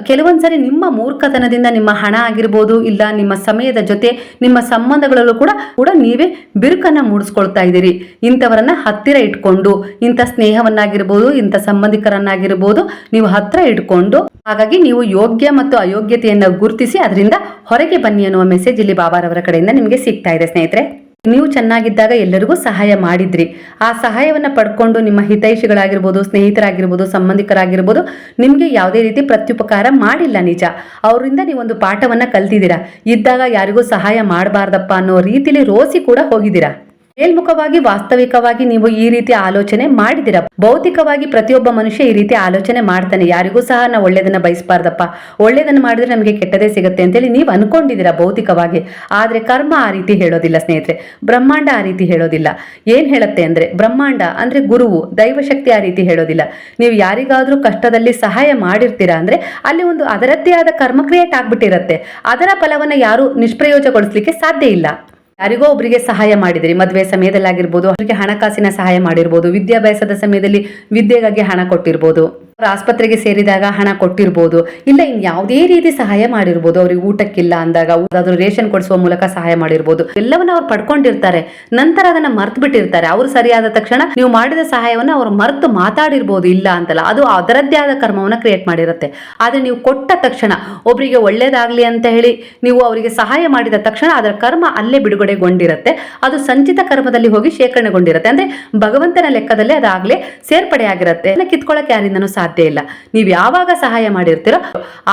Speaker 1: ಕೆಲವೊಂದ್ಸರಿ ನಿಮ್ಮ ಮೂರ್ಖತನದಿಂದ ನಿಮ್ಮ ಹಣ ಆಗಿರ್ಬೋದು, ಇಲ್ಲ ನಿಮ್ಮ ಸಮಯದ ಜೊತೆ ನಿಮ್ಮ ಸಂಬಂಧಗಳಲ್ಲೂ ಕೂಡ ನೀವೇ ಬಿರುಕನ್ನ ಮೂಡಿಸ್ಕೊಳ್ತಾ ಇದ್ದೀರಿ. ಇಂಥವರನ್ನ ಹತ್ತಿರ ಇಟ್ಕೊಂಡು, ಇಂಥ ಸ್ನೇಹವನ್ನಾಗಿರ್ಬೋದು, ಇಂಥ ಸಂಬಂಧಿಕರನ್ನಾಗಿರ್ಬೋದು ನೀವು ಹತ್ತಿರ ಇಟ್ಕೊಂಡು, ಹಾಗಾಗಿ ನೀವು ಯೋಗ್ಯ ಮತ್ತು ಅಯೋಗ್ಯತೆಯನ್ನ ಗುರುತಿಸಿ ಅದರಿಂದ ಹೊರಗೆ ಬನ್ನಿ ಅನ್ನುವ ಮೆಸೇಜ್ ಇಲ್ಲಿ ಬಾಬಾರವರ ಕಡೆಯಿಂದ ನಿಮಗೆ ಸಿಗ್ತಾ ಇದೆ ಸ್ನೇಹಿತರೆ. ನೀವು ಚೆನ್ನಾಗಿದ್ದಾಗ ಎಲ್ಲರಿಗೂ ಸಹಾಯ ಮಾಡಿದ್ರಿ. ಆ ಸಹಾಯವನ್ನ ಪಡ್ಕೊಂಡು ನಿಮ್ಮ ಹಿತೈಷಿಗಳಾಗಿರ್ಬೋದು, ಸ್ನೇಹಿತರಾಗಿರ್ಬೋದು, ಸಂಬಂಧಿಕರಾಗಿರ್ಬೋದು ನಿಮ್ಗೆ ಯಾವುದೇ ರೀತಿ ಪ್ರತ್ಯುಪಕಾರ ಮಾಡಿಲ್ಲ. ನಿಜ, ಅವರಿಂದ ನೀವೊಂದು ಪಾಠವನ್ನ ಕಲ್ತಿದ್ದೀರಾ. ಇದ್ದಾಗ ಯಾರಿಗೂ ಸಹಾಯ ಮಾಡಬಾರ್ದಪ್ಪ ಅನ್ನೋ ರೀತಿಲಿ ರೋಸಿ ಕೂಡ ಹೋಗಿದ್ದೀರಾ. ಮೇಲ್ಮುಖವಾಗಿ ವಾಸ್ತವಿಕವಾಗಿ ನೀವು ಈ ರೀತಿ ಆಲೋಚನೆ ಮಾಡಿದಿರಾ. ಭೌತಿಕವಾಗಿ ಪ್ರತಿಯೊಬ್ಬ ಮನುಷ್ಯ ಈ ರೀತಿ ಆಲೋಚನೆ ಮಾಡ್ತಾನೆ, ಯಾರಿಗೂ ಸಹ ನಾವು ಒಳ್ಳೇದನ್ನ ಬಯಸಬಾರ್ದಪ್ಪ, ಒಳ್ಳೇದನ್ನ ಮಾಡಿದ್ರೆ ನಮಗೆ ಕೆಟ್ಟದೇ ಸಿಗುತ್ತೆ ಅಂತೇಳಿ ನೀವು ಅನ್ಕೊಂಡಿದ್ದೀರಾ ಭೌತಿಕವಾಗಿ. ಆದ್ರೆ ಕರ್ಮ ಆ ರೀತಿ ಹೇಳೋದಿಲ್ಲ ಸ್ನೇಹಿತರೆ, ಬ್ರಹ್ಮಾಂಡ ಆ ರೀತಿ ಹೇಳೋದಿಲ್ಲ. ಏನ್ ಹೇಳುತ್ತೆ ಅಂದ್ರೆ, ಬ್ರಹ್ಮಾಂಡ ಅಂದ್ರೆ ಗುರುವು, ದೈವಶಕ್ತಿ ಆ ರೀತಿ ಹೇಳೋದಿಲ್ಲ. ನೀವು ಯಾರಿಗಾದ್ರೂ ಕಷ್ಟದಲ್ಲಿ ಸಹಾಯ ಮಾಡಿರ್ತೀರಾ ಅಂದ್ರೆ ಅಲ್ಲಿ ಒಂದು ಅದರದ್ದೇ ಆದ ಕರ್ಮ ಕ್ರಿಯೇಟ್ ಆಗ್ಬಿಟ್ಟಿರತ್ತೆ. ಅದರ ಫಲವನ್ನ ಯಾರು ನಿಷ್ಪ್ರಯೋಜಗೊಳಿಸ್ಲಿಕ್ಕೆ ಸಾಧ್ಯ ಇಲ್ಲ. ಯಾರಿಗೋ ಒಬ್ಬರಿಗೆ ಸಹಾಯ ಮಾಡಿದಿರಿ, ಮದುವೆ ಸಮಯದಲ್ಲಾಗಿರ್ಬೋದು, ಅವರಿಗೆ ಹಣಕಾಸಿನ ಸಹಾಯ ಮಾಡಿರ್ಬೋದು, ವಿದ್ಯಾಭ್ಯಾಸದ ಸಮಯದಲ್ಲಿ ವಿದ್ಯೆಗಾಗಿ ಹಣ ಕೊಟ್ಟಿರ್ಬೋದು, ಆಸ್ಪತ್ರೆಗೆ ಸೇರಿದಾಗ ಹಣ ಕೊಟ್ಟಿರ್ಬೋದು, ಇಲ್ಲ ಇನ್ ಯಾವುದೇ ರೀತಿ ಸಹಾಯ ಮಾಡಿರ್ಬೋದು. ಅವ್ರಿಗೆ ಊಟಕ್ಕಿಲ್ಲ ಅಂದಾಗ ಅದ್ರ ರೇಷನ್ ಕೊಡಿಸುವ ಮೂಲಕ ಸಹಾಯ ಮಾಡಿರ್ಬೋದು. ಎಲ್ಲವನ್ನ ಅವ್ರು ಪಡ್ಕೊಂಡಿರ್ತಾರೆ, ನಂತರ ಅದನ್ನ ಮರ್ತು ಬಿಟ್ಟಿರ್ತಾರೆ. ಅವ್ರು ಸರಿಯಾದ ತಕ್ಷಣ ನೀವು ಮಾಡಿದ ಸಹಾಯವನ್ನ ಅವ್ರು ಮರ್ತು ಮಾತಾಡಿರ್ಬೋದು, ಇಲ್ಲ ಅಂತಲ್ಲ, ಅದು ಅದರದ್ದೇ ಆದ ಕರ್ಮವನ್ನ ಕ್ರಿಯೇಟ್ ಮಾಡಿರುತ್ತೆ. ಆದ್ರೆ ನೀವು ಕೊಟ್ಟ ತಕ್ಷಣ ಒಬ್ಬರಿಗೆ ಒಳ್ಳೇದಾಗ್ಲಿ ಅಂತ ಹೇಳಿ ನೀವು ಅವರಿಗೆ ಸಹಾಯ ಮಾಡಿದ ತಕ್ಷಣ ಅದರ ಕರ್ಮ ಅಲ್ಲೇ ಬಿಡುಗಡೆಗೊಂಡಿರುತ್ತೆ. ಅದು ಸಂಚಿತ ಕರ್ಮದಲ್ಲಿ ಹೋಗಿ ಶೇಖರಣೆಗೊಂಡಿರುತ್ತೆ. ಅಂದ್ರೆ ಭಗವಂತನ ಲೆಕ್ಕದಲ್ಲಿ ಅದಾಗ್ಲೇ ಸೇರ್ಪಡೆ ಆಗಿರುತ್ತೆ. ಕಿತ್ಕೊಳ್ಳಕ್ಕೆ ಯಾರಿಂದನೂ ಸಾಧ್ಯ ಇಲ್ಲ. ನೀವು ಯಾವಾಗ ಸಹಾಯ ಮಾಡಿರ್ತೀರೋ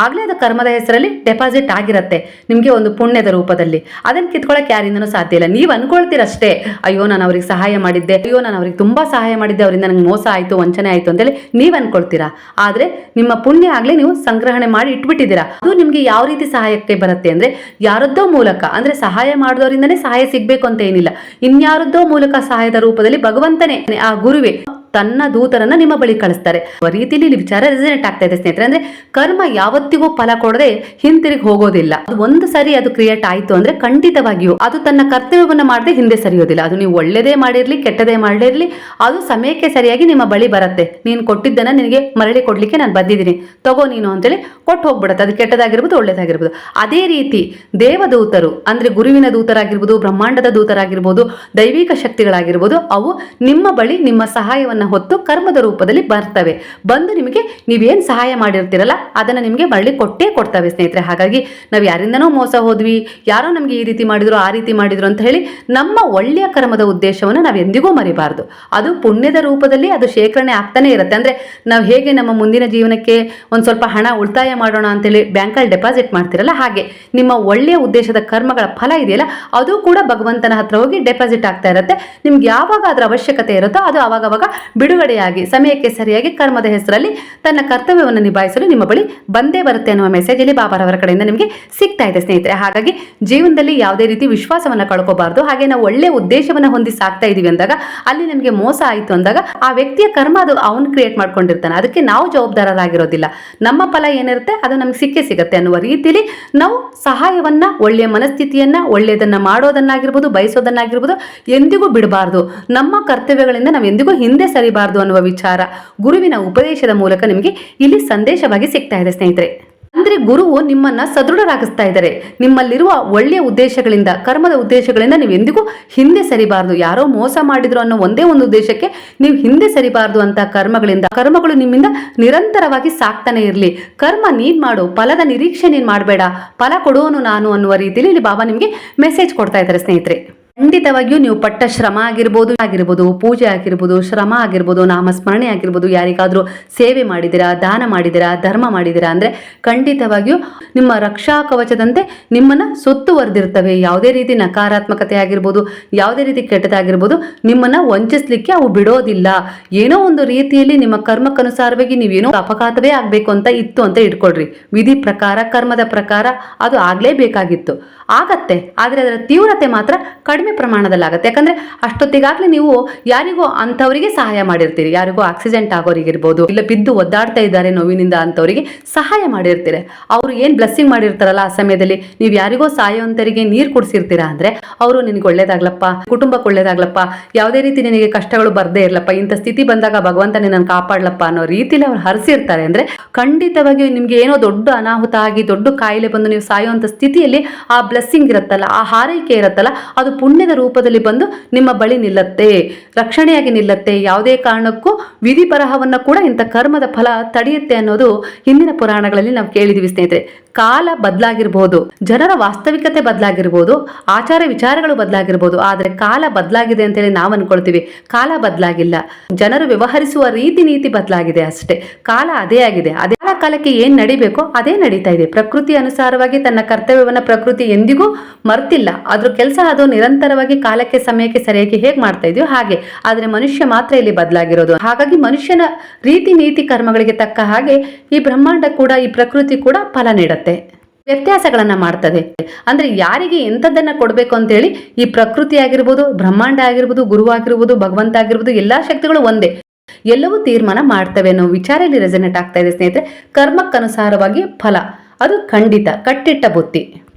Speaker 1: ಆಗ್ಲೇ ಅದು ಕರ್ಮದ ಹೆಸರಲ್ಲಿ ಡೆಪಾಸಿಟ್ ಆಗಿರುತ್ತೆ ನಿಮ್ಗೆ ಒಂದು ಪುಣ್ಯದ ರೂಪದಲ್ಲಿ. ಅದನ್ನ ಕಿತ್ಕೊಳ್ಳಕ್ಕೆ ಯಾರಿಂದನೂ ಸಾಧ್ಯ ಇಲ್ಲ. ನೀವು ಅನ್ಕೊಳ್ತೀರಷ್ಟೇ, ಅಯ್ಯೋ ನಾನು ಅವ್ರಿಗೆ ಸಹಾಯ ಮಾಡಿದ್ದೆ, ಅಯ್ಯೋ ನಾನು ಅವ್ರಿಗೆ ತುಂಬಾ ಸಹಾಯ ಮಾಡಿದ್ದೆ, ಅವರಿಂದ ನಂಗೆ ಮೋಸ ಆಯ್ತು, ವಂಚನೆ ಆಯ್ತು ಅಂತೇಳಿ ನೀವ್ ಅನ್ಕೊಳ್ತೀರಾ. ಆದ್ರೆ ನಿಮ್ಮ ಪುಣ್ಯ ಆಗ್ಲೇ ನೀವು ಸಂಗ್ರಹಣೆ ಮಾಡಿ ಇಟ್ಬಿಟ್ಟಿದ್ದೀರಾ. ಅದು ನಿಮ್ಗೆ ಯಾವ ರೀತಿ ಸಹಾಯಕ್ಕೆ ಬರುತ್ತೆ ಅಂದ್ರೆ, ಯಾರದ್ದೋ ಮೂಲಕ, ಅಂದ್ರೆ ಸಹಾಯ ಮಾಡಿದವರಿಂದನೇ ಸಹಾಯ ಸಿಗ್ಬೇಕು ಅಂತ ಏನಿಲ್ಲ, ಇನ್ಯಾರದ್ದೋ ಮೂಲಕ ಸಹಾಯದ ರೂಪದಲ್ಲಿ ಭಗವಂತನೇ, ಆ ಗುರುವೇ ತನ್ನ ದೂತರನ್ನ ನಿಮ್ಮ ಬಳಿ ಕಳಿಸ್ತಾರೆ. ರೀತಿಯಲ್ಲಿ ಇಲ್ಲಿ ವಿಚಾರ ರೆಸನೇಟ್ ಆಗ್ತಾ ಇದೆ ಸ್ನೇಹಿತರೆ. ಅಂದ್ರೆ ಕರ್ಮ ಯಾವತ್ತಿಗೂ ಫಲ ಕೊಡದೆ ಹಿಂತಿರುಗಿ ಹೋಗೋದಿಲ್ಲ. ಅದು ಒಂದು ಸರಿ ಅದು ಕ್ರಿಯೇಟ್ ಆಯ್ತು ಅಂದ್ರೆ ಖಂಡಿತವಾಗಿಯೂ ಅದು ತನ್ನ ಕರ್ತವ್ಯವನ್ನ ಮಾಡದೆ ಹಿಂದೆ ಸರಿಯೋದಿಲ್ಲ. ಅದು ನೀವು ಒಳ್ಳೇದೇ ಮಾಡಿರ್ಲಿ ಕೆಟ್ಟದೇ ಮಾಡಿರ್ಲಿ, ಅದು ಸಮಯಕ್ಕೆ ಸರಿಯಾಗಿ ನಿಮ್ಮ ಬಳಿ ಬರುತ್ತೆ. ನೀನು ಕೊಟ್ಟಿದ್ದನ್ನ ನಿನಗೆ ಮರಳಿ ಕೊಡ್ಲಿಕ್ಕೆ ನಾನು ಬಂದಿದ್ದೀನಿ, ತಗೋ ನೀನು ಅಂತೇಳಿ ಕೊಟ್ಟು ಹೋಗ್ಬಿಡುತ್ತೆ. ಅದು ಕೆಟ್ಟದಾಗಿರ್ಬೋದು ಒಳ್ಳೇದಾಗಿರ್ಬೋದು. ಅದೇ ರೀತಿ ದೇವದೂತರು ಅಂದ್ರೆ ಗುರುವಿನ ದೂತರಾಗಿರ್ಬೋದು, ಬ್ರಹ್ಮಾಂಡದ ದೂತರಾಗಿರ್ಬೋದು, ದೈವಿಕ ಶಕ್ತಿಗಳಾಗಿರ್ಬೋದು, ಅವು ನಿಮ್ಮ ಬಳಿ ನಿಮ್ಮ ಸಹಾಯವನ್ನ ಹೊತ್ತು ಕರ್ಮದ ರೂಪದಲ್ಲಿ ಬರ್ತವೆ. ಬಂದು ನಿಮಗೆ ನೀವೇನ್ ಸಹಾಯ ಮಾಡಿರ್ತೀರಲ್ಲ ಅದನ್ನ ನಿಮಗೆ ಮರಳಿ ಕೊಟ್ಟೇ ಕೊಡ್ತವೆ ಸ್ನೇಹಿತರೆ. ಹಾಗಾಗಿ ನಾವು ಯಾರಿಂದನೋ ಮೋಸ ಹೋದ್ವಿ, ಯಾರೋ ನಮ್ಗೆ ಈ ರೀತಿ ಮಾಡಿದ್ರು ಆ ರೀತಿ ಮಾಡಿದ್ರು ಅಂತ ಹೇಳಿ ನಮ್ಮ ಒಳ್ಳೆಯ ಕರ್ಮದ ಉದ್ದೇಶವನ್ನು ನಾವು ಎಂದಿಗೂ ಮರಿಬಾರ್ದು. ಅದು ಪುಣ್ಯದ ರೂಪದಲ್ಲಿ ಅದು ಶೇಖರಣೆ ಆಗ್ತಾನೆ ಇರುತ್ತೆ. ಅಂದ್ರೆ ನಾವು ಹೇಗೆ ನಮ್ಮ ಮುಂದಿನ ಜೀವನಕ್ಕೆ ಒಂದ್ ಸ್ವಲ್ಪ ಹಣ ಉಳಿತಾಯ ಮಾಡೋಣ ಅಂತೇಳಿ ಬ್ಯಾಂಕಲ್ಲಿ ಡೆಪಾಸಿಟ್ ಮಾಡ್ತಿರಲ್ಲ, ಹಾಗೆ ನಿಮ್ಮ ಒಳ್ಳೆಯ ಉದ್ದೇಶದ ಕರ್ಮಗಳ ಫಲ ಇದೆಯಲ್ಲ ಅದು ಕೂಡ ಭಗವಂತನ ಹತ್ರ ಹೋಗಿ ಡೆಪಾಸಿಟ್ ಆಗ್ತಾ ಇರುತ್ತೆ. ನಿಮ್ಗೆ ಯಾವಾಗ ಅದರ ಅವಶ್ಯಕತೆ ಇರುತ್ತೋ ಅದು ಅವಾಗವಾಗ ಬಿಡುಗಡೆಯಾಗಿ ಸಮಯಕ್ಕೆ ಸರಿಯಾಗಿ ಕರ್ಮದ ಹೆಸರಲ್ಲಿ ತನ್ನ ಕರ್ತವ್ಯವನ್ನು ನಿಭಾಯಿಸಲು ನಿಮ್ಮ ಬಳಿ ಬಂದೇ ಬರುತ್ತೆ ಅನ್ನುವ ಮೆಸೇಜ್ ಇಲ್ಲಿ ಬಾಬಾರವರ ಕಡೆಯಿಂದ ನಿಮಗೆ ಸಿಗ್ತಾ ಇದೆ ಸ್ನೇಹಿತರೆ. ಹಾಗಾಗಿ ಜೀವನದಲ್ಲಿ ಯಾವುದೇ ರೀತಿ ವಿಶ್ವಾಸವನ್ನ ಕಳ್ಕೋಬಾರ್ದು. ಹಾಗೆ ನಾವು ಒಳ್ಳೆ ಉದ್ದೇಶವನ್ನ ಹೊಂದಿ ಸಾಕ್ತಾ ಇದೀವಿ ಅಂದಾಗ ಅಲ್ಲಿ ನಮಗೆ ಮೋಸ ಆಯ್ತು ಅಂದಾಗ ಆ ವ್ಯಕ್ತಿಯ ಕರ್ಮ ಅದು ಅವನು ಕ್ರಿಯೇಟ್ ಮಾಡ್ಕೊಂಡಿರ್ತಾನೆ, ಅದಕ್ಕೆ ನಾವು ಜವಾಬ್ದಾರರಾಗಿರೋದಿಲ್ಲ. ನಮ್ಮ ಫಲ ಏನಿರುತ್ತೆ ಅದು ನಮ್ಗೆ ಸಿಕ್ಕೇ ಸಿಗುತ್ತೆ ಅನ್ನುವ ರೀತಿಯಲ್ಲಿ ನಾವು ಸಹಾಯವನ್ನ, ಒಳ್ಳೆಯ ಮನಸ್ಥಿತಿಯನ್ನ, ಒಳ್ಳೆಯದನ್ನ ಮಾಡೋದನ್ನಾಗಿರ್ಬೋದು, ಬಯಸೋದನ್ನಾಗಿರ್ಬೋದು ಎಂದಿಗೂ ಬಿಡಬಾರ್ದು. ನಮ್ಮ ಕರ್ತವ್ಯಗಳಿಂದ ನಾವು ಎಂದಿಗೂ ಹಿಂದೆ ಸರಿಬಾರ್ದು ಅನ್ನುವ ವಿಚಾರ ಗುರುವಿನ ಉಪದೇಶದ ಮೂಲಕ ನಿಮಗೆ ಇಲ್ಲಿ ಸಂದೇಶವಾಗಿ ಸಿಗ್ತಾ ಇದೆ ಸ್ನೇಹಿತರೆ. ಅಂದ್ರೆ ಗುರುವು ನಿಮ್ಮನ್ನ ಸದೃಢರಾಗಿಸ್ತಾ ಇದ್ದಾರೆ. ನಿಮ್ಮಲ್ಲಿರುವ ಒಳ್ಳೆಯ ಉದ್ದೇಶಗಳಿಂದ, ಕರ್ಮದ ಉದ್ದೇಶಗಳಿಂದ ನೀವು ಎಂದಿಗೂ ಹಿಂದೆ ಸರಿಬಾರದು. ಯಾರೋ ಮೋಸ ಮಾಡಿದ್ರು ಅನ್ನೋ ಒಂದೇ ಒಂದು ಉದ್ದೇಶಕ್ಕೆ ನೀವು ಹಿಂದೆ ಸರಿಬಾರದು ಅಂತ ಕರ್ಮಗಳು ನಿಮ್ಮಿಂದ ನಿರಂತರವಾಗಿ ಸಾಕ್ತಾನೆ ಇರಲಿ. ಕರ್ಮ ನೀನ್ ಮಾಡು, ಫಲದ ನಿರೀಕ್ಷೆ ನೀನ್ ಮಾಡಬೇಡ, ಫಲ ಕೊಡುವನು ನಾನು ಅನ್ನುವ ರೀತಿಯಲ್ಲಿ ಇಲ್ಲಿ ಬಾಬಾ ನಿಮಗೆ ಮೆಸೇಜ್ ಕೊಡ್ತಾ ಇದ್ದಾರೆ ಸ್ನೇಹಿತರೆ. ಖಂಡಿತವಾಗಿಯೂ ನೀವು ಪಟ್ಟ ಶ್ರಮ ಆಗಿರ್ಬೋದು, ಪೂಜೆ ಆಗಿರ್ಬೋದು, ಶ್ರಮ ಆಗಿರ್ಬೋದು, ನಾಮಸ್ಮರಣೆ ಆಗಿರ್ಬೋದು, ಯಾರಿಗಾದ್ರೂ ಸೇವೆ ಮಾಡಿದಿರಾ, ದಾನ ಮಾಡಿದಿರಾ, ಧರ್ಮ ಮಾಡಿದಿರಾ ಅಂದ್ರೆ ಖಂಡಿತವಾಗಿಯೂ ನಿಮ್ಮ ರಕ್ಷಾ ಕವಚದಂತೆ ನಿಮ್ಮನ್ನ ಸುತ್ತುವರೆದಿರ್ತವೆ. ಯಾವುದೇ ರೀತಿ ನಕಾರಾತ್ಮಕತೆ ಆಗಿರ್ಬೋದು, ಯಾವುದೇ ರೀತಿ ಕೆಟ್ಟದಾಗಿರ್ಬೋದು, ನಿಮ್ಮನ್ನ ವಂಚಿಸ್ಲಿಕ್ಕೆ ಅವು ಬಿಡೋದಿಲ್ಲ. ಏನೋ ಒಂದು ರೀತಿಯಲ್ಲಿ ನಿಮ್ಮ ಕರ್ಮಕ್ಕನುಸಾರವಾಗಿ ನೀವೇನೋ ಅಪಘಾತವೇ ಆಗ್ಬೇಕು ಅಂತ ಇತ್ತು ಅಂತ ಇಟ್ಕೊಳ್ರಿ. ವಿಧಿ ಪ್ರಕಾರ, ಕರ್ಮದ ಪ್ರಕಾರ ಅದು ಆಗ್ಲೇಬೇಕಾಗಿತ್ತು, ಆಗತ್ತೆ. ಆದ್ರೆ ಅದರ ತೀವ್ರತೆ ಮಾತ್ರ ಕಡಿಮೆ ಪ್ರಮಾಣದಲ್ಲಾಗತ್ತೆ. ಯಾಕಂದ್ರೆ ಅಷ್ಟೊತ್ತಿಗಾಗ್ಲೇ ನೀವು ಯಾರಿಗೋ ಅಂತವರಿಗೆ ಸಹಾಯ ಮಾಡಿರ್ತೀರಿ. ಯಾರಿಗೋ ಆಕ್ಸಿಡೆಂಟ್ ಆಗೋರಿಗಿರ್ಬೋದು, ಇಲ್ಲ ಬಿದ್ದು ಒದ್ದಾಡ್ತಾ ಇದ್ದಾರೆ ನೋವಿನಿಂದ ಅಂತವರಿಗೆ ಸಹಾಯ ಮಾಡಿರ್ತೀರಿ. ಅವರು ಏನ್ ಬ್ಲೆಸ್ಸಿಂಗ್ ಮಾಡಿರ್ತಾರಲ್ಲ ಆ ಸಮಯದಲ್ಲಿ ನೀವು ಯಾರಿಗೋ ಸಾಯೋಂತರಿಗೆ ನೀರು ಕುಡಿಸಿರ್ತೀರಾ ಅಂದ್ರೆ ಅವರು ನಿನಗೆ ಒಳ್ಳೇದಾಗ್ಲಪ್ಪ, ಕುಟುಂಬಕ್ಕೆ ಒಳ್ಳೇದಾಗ್ಲಪ್ಪ, ಯಾವುದೇ ರೀತಿ ನಿನಗೆ ಕಷ್ಟಗಳು ಬರ್ದೇ ಇರ್ಲಪ್ಪ, ಇಂಥ ಸ್ಥಿತಿ ಬಂದಾಗ ಭಗವಂತ ನಿನ್ನನ್ನು ಕಾಪಾಡ್ಲಪ್ಪ ಅನ್ನೋ ರೀತಿಯಲ್ಲಿ ಅವ್ರು ಹರಿಸಿರ್ತಾರೆ. ಅಂದ್ರೆ ಖಂಡಿತವಾಗಿಯೂ ನಿಮ್ಗೆ ಏನೋ ದೊಡ್ಡ ಅನಾಹುತ ಆಗಿ ದೊಡ್ಡ ಕಾಯಿಲೆ ಬಂದು ನೀವು ಸಾಯುವಂತ ಸ್ಥಿತಿಯಲ್ಲಿ ಆ ಬ್ಲೆಸ್ಸಿಂಗ್ ಇರುತ್ತಲ್ಲ, ಆ ಹಾರೈಕೆ ಇರುತ್ತಲ್ಲ, ಅದು ಪುಣ್ಯದ ರೂಪದಲ್ಲಿ ಬಂದು ನಿಮ್ಮ ಬಳಿ ನಿಲ್ಲತ್ತೆ, ರಕ್ಷಣೆಯಾಗಿ ನಿಲ್ಲತ್ತೆ. ಯಾವುದೇ ಕಾರಣಕ್ಕೂ ವಿಧಿ ಬರಹವನ್ನ ಕೂಡ ಇಂಥ ಕರ್ಮದ ಫಲ ತಡೆಯುತ್ತೆ ಅನ್ನೋದು ಹಿಂದಿನ ಪುರಾಣಗಳಲ್ಲಿ ನಾವು ಕೇಳಿದೀವಿ ಸ್ನೇಹಿತರೆ. ಕಾಲ ಬದಲಾಗಿರ್ಬೋದು, ಜನರ ವಾಸ್ತವಿಕತೆ ಬದಲಾಗಿರ್ಬೋದು, ಆಚಾರ ವಿಚಾರಗಳು ಬದಲಾಗಿರ್ಬೋದು, ಆದ್ರೆ ಕಾಲ ಬದಲಾಗಿದೆ ಅಂತೇಳಿ ನಾವು ಅನ್ಕೊಳ್ತೀವಿ. ಕಾಲ ಬದಲಾಗಿಲ್ಲ, ಜನರು ವ್ಯವಹರಿಸುವ ರೀತಿ ನೀತಿ ಬದಲಾಗಿದೆ ಅಷ್ಟೇ. ಕಾಲ ಅದೇ ಆಗಿದೆ. ಅದೇ ಕಾಲಕ್ಕೆ ಏನ್ ನಡಿಬೇಕೋ ಅದೇ ನಡೀತಾ ಇದೆ. ಪ್ರಕೃತಿ ಅನುಸಾರವಾಗಿ ತನ್ನ ಕರ್ತವ್ಯವನ್ನ ಪ್ರಕೃತಿ ಎಂದಿಗೂ ಮರ್ತಿಲ್ಲ. ಅದ್ರ ಕೆಲಸ ಅದು ನಿರಂತರವಾಗಿ ಕಾಲಕ್ಕೆ ಸಮಯಕ್ಕೆ ಸರಿಯಾಗಿ ಹೇಗೆ ಮಾಡ್ತಾ ಇದೆಯೋ ಹಾಗೆ. ಆದ್ರೆ ಮನುಷ್ಯ ಮಾತ್ರ ಇಲ್ಲಿ ಬದಲಾಗಿರೋದು. ಹಾಗಾಗಿ ಮನುಷ್ಯನ ರೀತಿ ನೀತಿ ಕರ್ಮಗಳಿಗೆ ತಕ್ಕ ಹಾಗೆ ಈ ಬ್ರಹ್ಮಾಂಡ ಕೂಡ, ಈ ಪ್ರಕೃತಿ ಕೂಡ ಫಲ ನೀಡುತ್ತೆ, ವ್ಯತ್ಯಾಸಗಳನ್ನ ಮಾಡ್ತದೆ. ಅಂದ್ರೆ ಯಾರಿಗೆ ಎಂಥದ್ದನ್ನ ಕೊಡ್ಬೇಕು ಅಂತೇಳಿ ಈ ಪ್ರಕೃತಿ ಆಗಿರ್ಬೋದು, ಬ್ರಹ್ಮಾಂಡ ಆಗಿರ್ಬೋದು, ಗುರು ಆಗಿರ್ಬೋದು, ಭಗವಂತ ಆಗಿರ್ಬೋದು, ಎಲ್ಲಾ ಶಕ್ತಿಗಳು ಒಂದೇ, ಎಲ್ಲವೂ ತೀರ್ಮಾನ ಮಾಡ್ತವೆ ಅನ್ನೋ ವಿಚಾರ ಇಲ್ಲಿ ರೆಸನೇಟ್ ಆಗ್ತಾ ಇದೆ ಸ್ನೇಹಿತರೆ. ಕರ್ಮಕ್ಕನುಸಾರವಾಗಿ ಫಲ ಅದು ಖಂಡಿತ ಕಟ್ಟಿಟ್ಟ ಬುತ್ತಿ.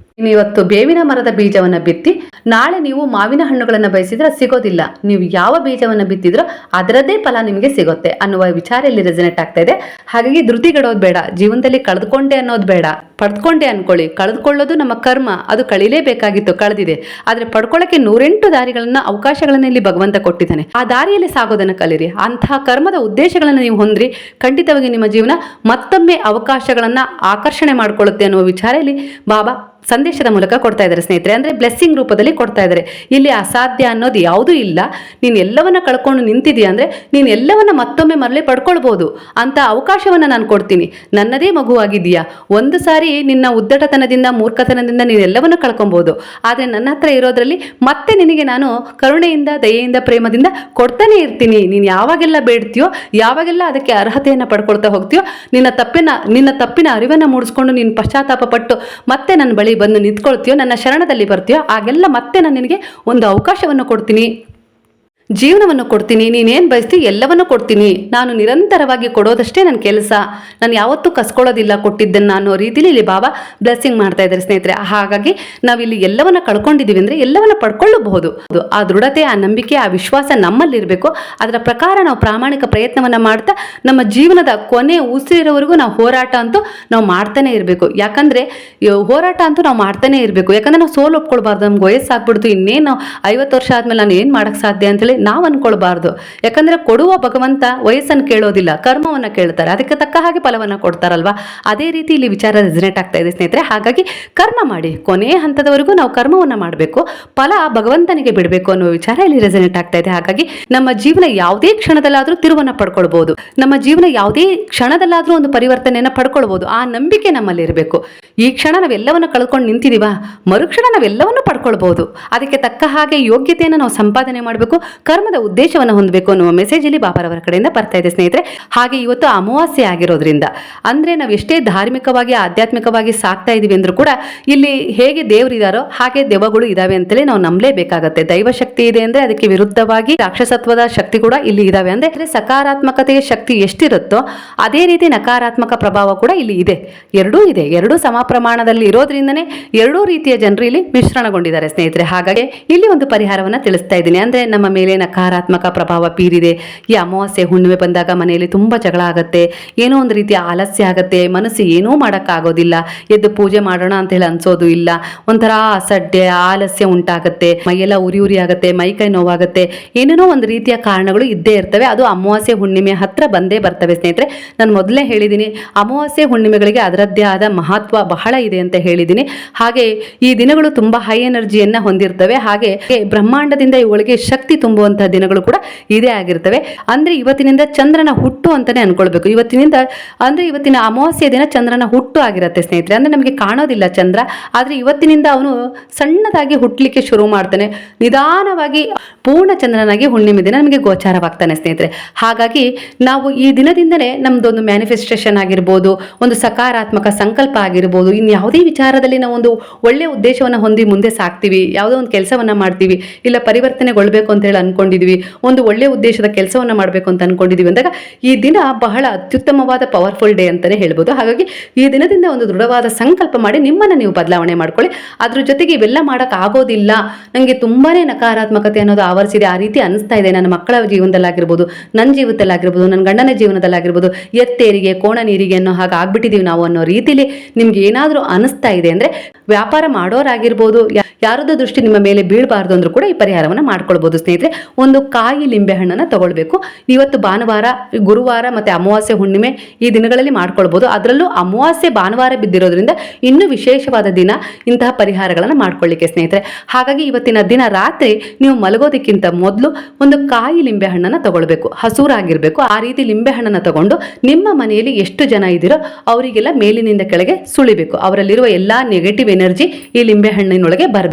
Speaker 1: ಇವತ್ತು ಬೇವಿನ ಮರದ ಬೀಜವನ್ನ ಬಿತ್ತಿ ನಾಳೆ ನೀವು ಮಾವಿನ ಹಣ್ಣುಗಳನ್ನ ಬಯಸಿದ್ರೆ ಸಿಗೋದಿಲ್ಲ. ನೀವು ಯಾವ ಬೀಜವನ್ನ ಬಿತ್ತಿದ್ರೋ ಅದರದ್ದೇ ಫಲ ನಿಮಗೆ ಸಿಗುತ್ತೆ ಅನ್ನುವ ವಿಚಾರ ಇಲ್ಲಿ ರೆಸನೇಟ್ ಆಗ್ತಾ ಇದೆ. ಹಾಗಾಗಿ ಧೃತಿಗೆಡೋದು ಬೇಡ. ಜೀವನದಲ್ಲಿ ಕಳೆದುಕೊಂಡೆ ಅನ್ನೋದು ಬೇಡ, ಪಡೆದುಕೊಂಡೆ ಅನ್ಕೊಳ್ಳಿ. ಕಳೆದುಕೊಳ್ಳೋದು ನಮ್ಮ ಕರ್ಮ, ಅದು ಕಳೀಲೇಬೇಕಾಗಿತ್ತು, ಕಳೆದಿದೆ. ಆದ್ರೆ ಪಡ್ಕೊಳ್ಳಕ್ಕೆ 108 ದಾರಿಗಳನ್ನ, ಅವಕಾಶಗಳನ್ನ ಇಲ್ಲಿ ಭಗವಂತ ಕೊಟ್ಟಿದ್ದಾನೆ. ಆ ದಾರಿಯಲ್ಲಿ ಸಾಗೋದನ್ನ ಕಲೀರಿ. ಅಂತಹ ಕರ್ಮದ ಉದ್ದೇಶಗಳನ್ನ ನೀವು ಹೊಂದ್ರಿ, ಖಂಡಿತವಾಗಿ ನಿಮ್ಮ ಜೀವನ ಮತ್ತೊಮ್ಮೆ ಅವಕಾಶಗಳನ್ನ ಆಕರ್ಷಣೆ ಮಾಡ್ಕೊಳ್ಳುತ್ತೆ ಅನ್ನುವ ವಿಚಾರ ಇಲ್ಲಿ ಬಾಬಾ ಸಂದೇಶದ ಮೂಲಕ ಕೊಡ್ತಾ ಇದ್ದಾರೆ ಸ್ನೇಹಿತರೆ. ಅಂದ್ರೆ ಬ್ಲೆಸ್ಸಿಂಗ್ ರೂಪದಲ್ಲಿ ಕೊಡ್ತಾ ಇದ್ದಾರೆ. ಇಲ್ಲಿ ಅಸಾಧ್ಯ ಅನ್ನೋದು ಯಾವುದೂ ಇಲ್ಲ. ನೀನು ಎಲ್ಲವನ್ನ ಕಳ್ಕೊಂಡು ನಿಂತಿದೀಯ ಅಂದ್ರೆ ನೀನು ಎಲ್ಲವನ್ನ ಮತ್ತೊಮ್ಮೆ ಮರಳಿ ಪಡ್ಕೊಳ್ಬಹುದು ಅಂತ ಅವಕಾಶವನ್ನ ನಾನು ಕೊಡ್ತೀನಿ. ನನ್ನದೇ ಮಗುವಾಗಿದೀಯಾ, ಒಂದು ಸಾರಿ ನಿನ್ನ ಉದ್ದಟತನದಿಂದ, ಮೂರ್ಖತನದಿಂದ ನೀನು ಎಲ್ಲವನ್ನ ಕಳ್ಕೊಬಹುದು. ಆದ್ರೆ ನನ್ನ ಹತ್ರ ಇರೋದ್ರಲ್ಲಿ ಮತ್ತೆ ನಿನಗೆ ನಾನು ಕರುಣೆಯಿಂದ, ದಯೆಯಿಂದ, ಪ್ರೇಮದಿಂದ ಕೊಡ್ತಾನೆ ಇರ್ತೀನಿ. ನೀನು ಯಾವಾಗೆಲ್ಲ ಬೇಡ್ತೀಯೋ, ಯಾವಾಗೆಲ್ಲ ಅದಕ್ಕೆ ಅರ್ಹತೆಯನ್ನ ಪಡ್ಕೊಳ್ತಾ ಹೋಗ್ತೀಯೋ, ನಿನ್ನ ತಪ್ಪಿನ ಅರಿವನ್ನ ಮೂಡಿಸ್ಕೊಂಡು ನೀನು ಪಶ್ಚಾತ್ತಾಪ ಪಟ್ಟು ಮತ್ತೆ ನನ್ನ ಬಳಿ ಬಂದು ನಿಂತ್ಕೊಳ್ತೀಯೋ, ನನ್ನ ಶರಣದಲ್ಲಿ ಬರ್ತೀಯೋ, ಆಗೆಲ್ಲ ಮತ್ತೆ ನಾನು ನಿನಗೆ ಒಂದು ಅವಕಾಶವನ್ನು ಕೊಡ್ತೀನಿ, ಜೀವನವನ್ನು ಕೊಡ್ತೀನಿ. ನೀನೇನು ಬಯಸ್ತೀವಿ ಎಲ್ಲವನ್ನು ಕೊಡ್ತೀನಿ. ನಾನು ನಿರಂತರವಾಗಿ ಕೊಡೋದಷ್ಟೇ ನನ್ನ ಕೆಲಸ. ನಾನು ಯಾವತ್ತೂ ಕಸ್ಕೊಳ್ಳೋದಿಲ್ಲ ಕೊಟ್ಟಿದ್ದನ್ನು ಅನ್ನೋ ರೀತಿಯಲ್ಲಿ ಇಲ್ಲಿ ಬಾಬಾ ಬ್ಲೆಸ್ಸಿಂಗ್ ಮಾಡ್ತಾ ಇದ್ದಾರೆ ಸ್ನೇಹಿತರೆ. ಹಾಗಾಗಿ ನಾವಿಲ್ಲಿ ಎಲ್ಲವನ್ನ ಕಳ್ಕೊಂಡಿದ್ದೀವಿ ಅಂದರೆ ಎಲ್ಲವನ್ನ ಪಡ್ಕೊಳ್ಳಬಹುದು. ಆ ದೃಢತೆ, ಆ ನಂಬಿಕೆ, ಆ ವಿಶ್ವಾಸ ನಮ್ಮಲ್ಲಿರಬೇಕು. ಅದರ ಪ್ರಕಾರ ನಾವು ಪ್ರಾಮಾಣಿಕ ಪ್ರಯತ್ನವನ್ನು ಮಾಡ್ತಾ ನಮ್ಮ ಜೀವನದ ಕೊನೆ ಉಸಿರಿರೋವರೆಗೂ ನಾವು ಹೋರಾಟ ಅಂತೂ ನಾವು ಮಾಡ್ತಾನೆ ಇರಬೇಕು. ಯಾಕಂದರೆ ಹೋರಾಟ ಅಂತೂ ನಾವು ಮಾಡ್ತಾನೆ ಇರಬೇಕು. ಯಾಕಂದರೆ ನಾವು ಸೋಲು ಒಪ್ಕೊಳ್ಬಾರ್ದು. ನಮ್ಗೆ ವಯಸ್ಸಾಗ್ಬಿಡ್ತು, ಇನ್ನೇನು 50 ವರ್ಷ ಆದಮೇಲೆ ನಾನು ಏನು ಮಾಡೋಕ್ಕೆ ಸಾಧ್ಯ ಅಂತೇಳಿ ನಾವು ಅನ್ಕೊಳ್ಬಾರ್ದು. ಯಾಕಂದ್ರೆ ಕೊಡುವ ಭಗವಂತ ವಯಸ್ಸನ್ನು ಕೇಳೋದಿಲ್ಲ, ಕರ್ಮವನ್ನ ಕೇಳ್ತಾರೆ. ಅದಕ್ಕೆ ತಕ್ಕ ಹಾಗೆ ಫಲವನ್ನ ಕೊಡ್ತಾರಲ್ವಾ. ಅದೇ ರೀತಿ ಇಲ್ಲಿ ವಿಚಾರ ರೆಸನೇಟ್ ಆಗ್ತಾ ಇದೆ ಸ್ನೇಹಿತರೆ. ಹಾಗಾಗಿ ಕರ್ಮ ಮಾಡಿ, ಕೊನೆಯ ಹಂತದವರೆಗೂ ನಾವು ಕರ್ಮವನ್ನ ಮಾಡಬೇಕು, ಫಲ ಭಗವಂತನಿಗೆ ಬಿಡಬೇಕು ಅನ್ನೋ ವಿಚಾರ ಇಲ್ಲಿ ರೆಸನೇಟ್ ಆಗ್ತಾ ಇದೆ. ಹಾಗಾಗಿ ನಮ್ಮ ಜೀವನ ಯಾವುದೇ ಕ್ಷಣದಲ್ಲಾದ್ರೂ ತಿರುವನ್ನ ಪಡ್ಕೊಳ್ಬಹುದು, ನಮ್ಮ ಜೀವನ ಯಾವುದೇ ಕ್ಷಣದಲ್ಲಾದ್ರೂ ಒಂದು ಪರಿವರ್ತನೆಯನ್ನ ಪಡ್ಕೊಳ್ಬಹುದು. ಆ ನಂಬಿಕೆ ನಮ್ಮಲ್ಲಿ ಇರಬೇಕು. ಈ ಕ್ಷಣ ನಾವೆಲ್ಲವನ್ನ ಕಳ್ಕೊಂಡು ನಿಂತಿದೀವ, ಮರುಕ್ಷಣ ನಾವೆಲ್ಲವನ್ನು ಪಡ್ಕೊಳ್ಬಹುದು. ಅದಕ್ಕೆ ತಕ್ಕ ಹಾಗೆ ಯೋಗ್ಯತೆಯನ್ನು ನಾವು ಸಂಪಾದನೆ ಮಾಡಬೇಕು, ಕರ್ಮದ ಉದ್ದೇಶವನ್ನು ಹೊಂದಬೇಕು ಅನ್ನುವ ಮೆಸೇಜ್ ಇಲ್ಲಿ ಬಾಬಾರವರ ಕಡೆಯಿಂದ ಬರ್ತಾ ಇದೆ ಸ್ನೇಹಿತರೆ. ಹಾಗೆ ಇವತ್ತು ಅಮಾವಾಸ್ಯೆ ಆಗಿರೋದ್ರಿಂದ, ಅಂದ್ರೆ ನಾವು ಎಷ್ಟೇ ಧಾರ್ಮಿಕವಾಗಿ, ಆಧ್ಯಾತ್ಮಿಕವಾಗಿ ಸಾಕ್ತಾ ಇದೀವಿ ಅಂದ್ರೂ ಕೂಡ ಇಲ್ಲಿ ಹೇಗೆ ದೇವರಿದಾರೋ ಹಾಗೆ ದೆವ್ವಗಳು ಇದಾವೆ ಅಂತಲೇ ನಾವು ನಂಬಲೇಬೇಕಾಗತ್ತೆ. ದೈವ ಶಕ್ತಿ ಇದೆ ಅಂದ್ರೆ ಅದಕ್ಕೆ ವಿರುದ್ಧವಾಗಿ ರಾಕ್ಷಸತ್ವದ ಶಕ್ತಿ ಕೂಡ ಇಲ್ಲಿ ಇದಾವೆ. ಅಂದ್ರೆ ಸಕಾರಾತ್ಮಕತೆಯ ಶಕ್ತಿ ಎಷ್ಟಿರುತ್ತೋ ಅದೇ ರೀತಿ ನಕಾರಾತ್ಮಕ ಪ್ರಭಾವ ಕೂಡ ಇಲ್ಲಿ ಇದೆ. ಎರಡೂ ಇದೆ, ಎರಡೂ ಸಮ ಪ್ರಮಾಣದಲ್ಲಿ ಇರೋದ್ರಿಂದನೇ ಎರಡೂ ರೀತಿಯ ಜನರು ಇಲ್ಲಿ ಮಿಶ್ರಣಗೊಂಡಿದ್ದಾರೆ ಸ್ನೇಹಿತರೆ. ಹಾಗಾಗಿ ಇಲ್ಲಿ ಒಂದು ಪರಿಹಾರವನ್ನ ತಿಳಿಸ್ತಾ ಇದ್ದೀನಿ. ಅಂದ್ರೆ ನಮ್ಮ ಮೇಲೆ ನಕಾರಾತ್ಮಕ ಪ್ರಭಾವ ಬೀರಿದೆ. ಈ ಅಮಾವಾಸ್ಯೆ ಹುಣ್ಣಿಮೆ ಬಂದಾಗ ಮನೆಯಲ್ಲಿ ತುಂಬ ಜಗಳ ಆಗುತ್ತೆ, ಏನೋ ಒಂದು ರೀತಿಯ ಆಲಸ್ಯ ಆಗುತ್ತೆ, ಮನಸ್ಸು ಏನೂ ಮಾಡೋಕ್ಕಾಗೋದಿಲ್ಲ, ಎದ್ದು ಪೂಜೆ ಮಾಡೋಣ ಅಂತ ಹೇಳಿ ಅನ್ಸೋದು ಇಲ್ಲ, ಒಂಥರ ಅಸಡ್ಡೆ ಆಲಸ್ಯ ಉಂಟಾಗುತ್ತೆ, ಮೈಯೆಲ್ಲ ಉರಿ ಆಗುತ್ತೆ, ಮೈಕೈ ನೋವಾಗುತ್ತೆ, ಏನೇನೋ ಒಂದು ರೀತಿಯ ಕಾರಣಗಳು ಇದ್ದೇ ಇರ್ತವೆ. ಅದು ಅಮಾವಾಸ್ಯೆ ಹುಣ್ಣಿಮೆ ಹತ್ರ ಬಂದೇ ಬರ್ತವೆ ಸ್ನೇಹಿತರೆ. ನಾನು ಮೊದಲೇ ಹೇಳಿದ್ದೀನಿ, ಅಮಾವಾಸ್ಯೆ ಹುಣ್ಣಿಮೆಗಳಿಗೆ ಅದರದ್ದೇ ಆದ ಮಹತ್ವ ಬಹಳ ಇದೆ ಅಂತ ಹೇಳಿದ್ದೀನಿ. ಹಾಗೆ ಈ ದಿನಗಳು ತುಂಬ ಹೈ ಎನರ್ಜಿಯನ್ನ ಹೊಂದಿರ್ತವೆ. ಹಾಗೆ ಬ್ರಹ್ಮಾಂಡದಿಂದ ಇವುಗಳಿಗೆ ಶಕ್ತಿ ತುಂಬುವಂತಹ ದಿನಗಳು ಕೂಡ ಇದೇ ಆಗಿರ್ತವೆ. ಅಂದ್ರೆ ಇವತ್ತಿನಿಂದ ಚಂದ್ರನ ಹುಟ್ಟು ಅಂತಾನೆ ಅನ್ಕೊಳ್ಬೇಕು. ಇವತ್ತಿನ ಅಮಾವಾಸ್ಯೆ ದಿನ ಚಂದ್ರನ ಹುಟ್ಟು ಆಗಿರುತ್ತೆ ಸ್ನೇಹಿತರೆ. ಅಂದ್ರೆ ನಮಗೆ ಕಾಣೋದಿಲ್ಲ ಚಂದ್ರ, ಆದ್ರೆ ಇವತ್ತಿನಿಂದ ಅವನು ಸಣ್ಣದಾಗಿ ಹುಟ್ಟಲಿಕ್ಕೆ ಶುರು ಮಾಡ್ತಾನೆ. ನಿಧಾನವಾಗಿ ಪೂರ್ಣ ಚಂದ್ರನಾಗಿ ಹುಣ್ಣಿಮೆ ದಿನ ನಮಗೆ ಗೋಚಾರವಾಗ್ತಾನೆ ಸ್ನೇಹಿತರೆ. ಹಾಗಾಗಿ ನಾವು ಈ ದಿನದಿಂದಲೇ ನಮ್ದೊಂದು ಮ್ಯಾನಿಫೆಸ್ಟೇಷನ್ ಆಗಿರ್ಬೋದು, ಒಂದು ಸಕಾರಾತ್ಮಕ ಸಂಕಲ್ಪ ಆಗಿರ್ಬೋದು, ಇನ್ನು ಯಾವುದೇ ವಿಚಾರದಲ್ಲಿ ನಾವು ಒಂದು ಒಳ್ಳೆಯ ಉದ್ದೇಶವನ್ನು ಹೊಂದಿ ಮುಂದೆ ಸಾಕ್ತೀವಿ, ಯಾವುದೋ ಒಂದು ಕೆಲಸವನ್ನ ಮಾಡ್ತೀವಿ, ಇಲ್ಲ ಪರಿವರ್ತನೆಗೊಳ್ಬೇಕು ಅಂತ ಹೇಳಿ ಅನ್ಕೊಂಡಿದೀವಿ, ಒಂದು ಒಳ್ಳೆಯ ಉದ್ದೇಶದ ಕೆಲಸವನ್ನ ಮಾಡಬೇಕು ಅಂತ ಅನ್ಕೊಂಡಿದೀವಿ ಅಂದಾಗ ಈ ದಿನ ಬಹಳ ಅತ್ಯುತ್ತಮವಾದ ಪವರ್ಫುಲ್ ಡೇ ಅಂತಾನೆ ಹೇಳ್ಬೋದು. ಹಾಗಾಗಿ ಈ ದಿನದಿಂದ ಒಂದು ದೃಢವಾದ ಸಂಕಲ್ಪ ಮಾಡಿ ನಿಮ್ಮನ್ನ ನೀವು ಬದಲಾವಣೆ ಮಾಡ್ಕೊಳ್ಳಿ. ಅದ್ರ ಜೊತೆಗೆ ಇವೆಲ್ಲ ಮಾಡಕ್ ಆಗೋದಿಲ್ಲ, ನನಗೆ ತುಂಬಾನೇ ನಕಾರಾತ್ಮಕತೆ ಅನ್ನೋದು ಆವರಿಸಿದೆ, ಆ ರೀತಿ ಅನಿಸ್ತಾ ಇದೆ, ನನ್ನ ಮಕ್ಕಳ ಜೀವನದಲ್ಲಾಗಿರ್ಬೋದು, ನನ್ನ ಜೀವಿತದಲ್ಲಾಗಿರ್ಬೋದು, ನನ್ನ ಗಂಡನ ಜೀವನದಲ್ಲಾಗಿರ್ಬೋದು, ಎತ್ತೇರಿಗೆ ಕೋಣ ನೀರಿಗೆ ಅನ್ನೋ ಹಾಗೆ ಆಗ್ಬಿಟ್ಟಿದೀವಿ ನಾವು ಅನ್ನೋ ರೀತಿಲಿ ನಿಮ್ಗೆ ಏನಾದ್ರೂ ಅನಿಸ್ತಾ ಇದೆ ಅಂದ್ರೆ, ವ್ಯಾಪಾರ ಮಾಡೋರಾಗಿರ್ಬೋದು, ಯಾರದೋ ದೃಷ್ಟಿ ನಿಮ್ಮ ಮೇಲೆ ಬೀಳಬಾರ್ದು ಅಂದ್ರೂ ಕೂಡ ಈ ಪರಿಹಾರವನ್ನ ಮಾಡ್ಕೊಳ್ಬಹುದು ಸ್ನೇಹಿತರೆ. ಒಂದು ಕಾಯಿ ಲಿಂಬೆ ಹಣ್ಣನ್ನ ತಗೊಳ್ಬೇಕು. ಇವತ್ತು ಭಾನುವಾರ, ಗುರುವಾರ ಮತ್ತೆ ಅಮಾವಾಸ್ಯೆ ಹುಣ್ಣಿಮೆ ಈ ದಿನಗಳಲ್ಲಿ ಮಾಡ್ಕೊಳ್ಬಹುದು. ಅದರಲ್ಲೂ ಅಮಾವಾಸ್ಯೆ ಭಾನುವಾರ ಬಿದ್ದಿರೋದ್ರಿಂದ ಇನ್ನೂ ವಿಶೇಷವಾದ ದಿನ ಇಂತಹ ಪರಿಹಾರಗಳನ್ನ ಮಾಡ್ಕೊಳ್ಳಿಕ್ಕೆ ಸ್ನೇಹಿತರೆ. ಹಾಗಾಗಿ ಇವತ್ತಿನ ದಿನ ರಾತ್ರಿ ನೀವು ಮಲಗೋದಕ್ಕಿಂತ ಮೊದಲು ಒಂದು ಕಾಯಿ ಲಿಂಬೆ ಹಣ್ಣನ್ನ ತಗೊಳ್ಬೇಕು, ಹಸೂರಾಗಿರ್ಬೇಕು. ಆ ರೀತಿ ಲಿಂಬೆ ಹಣ್ಣನ್ನ ತಗೊಂಡು ನಿಮ್ಮ ಮನೆಯಲ್ಲಿ ಎಷ್ಟು ಜನ ಇದ್ದೀರೋ ಅವರಿಗೆಲ್ಲ ಮೇಲಿನಿಂದ ಕೆಳಗೆ ಸುಳಿಬೇಕು. ಅವರಲ್ಲಿರುವ ಎಲ್ಲಾ ನೆಗೆಟಿವ್ ಎನರ್ಜಿ ಈ ಲಿಂಬೆ ಹಣ್ಣಿನೊಳಗೆ ಬರಬೇಕು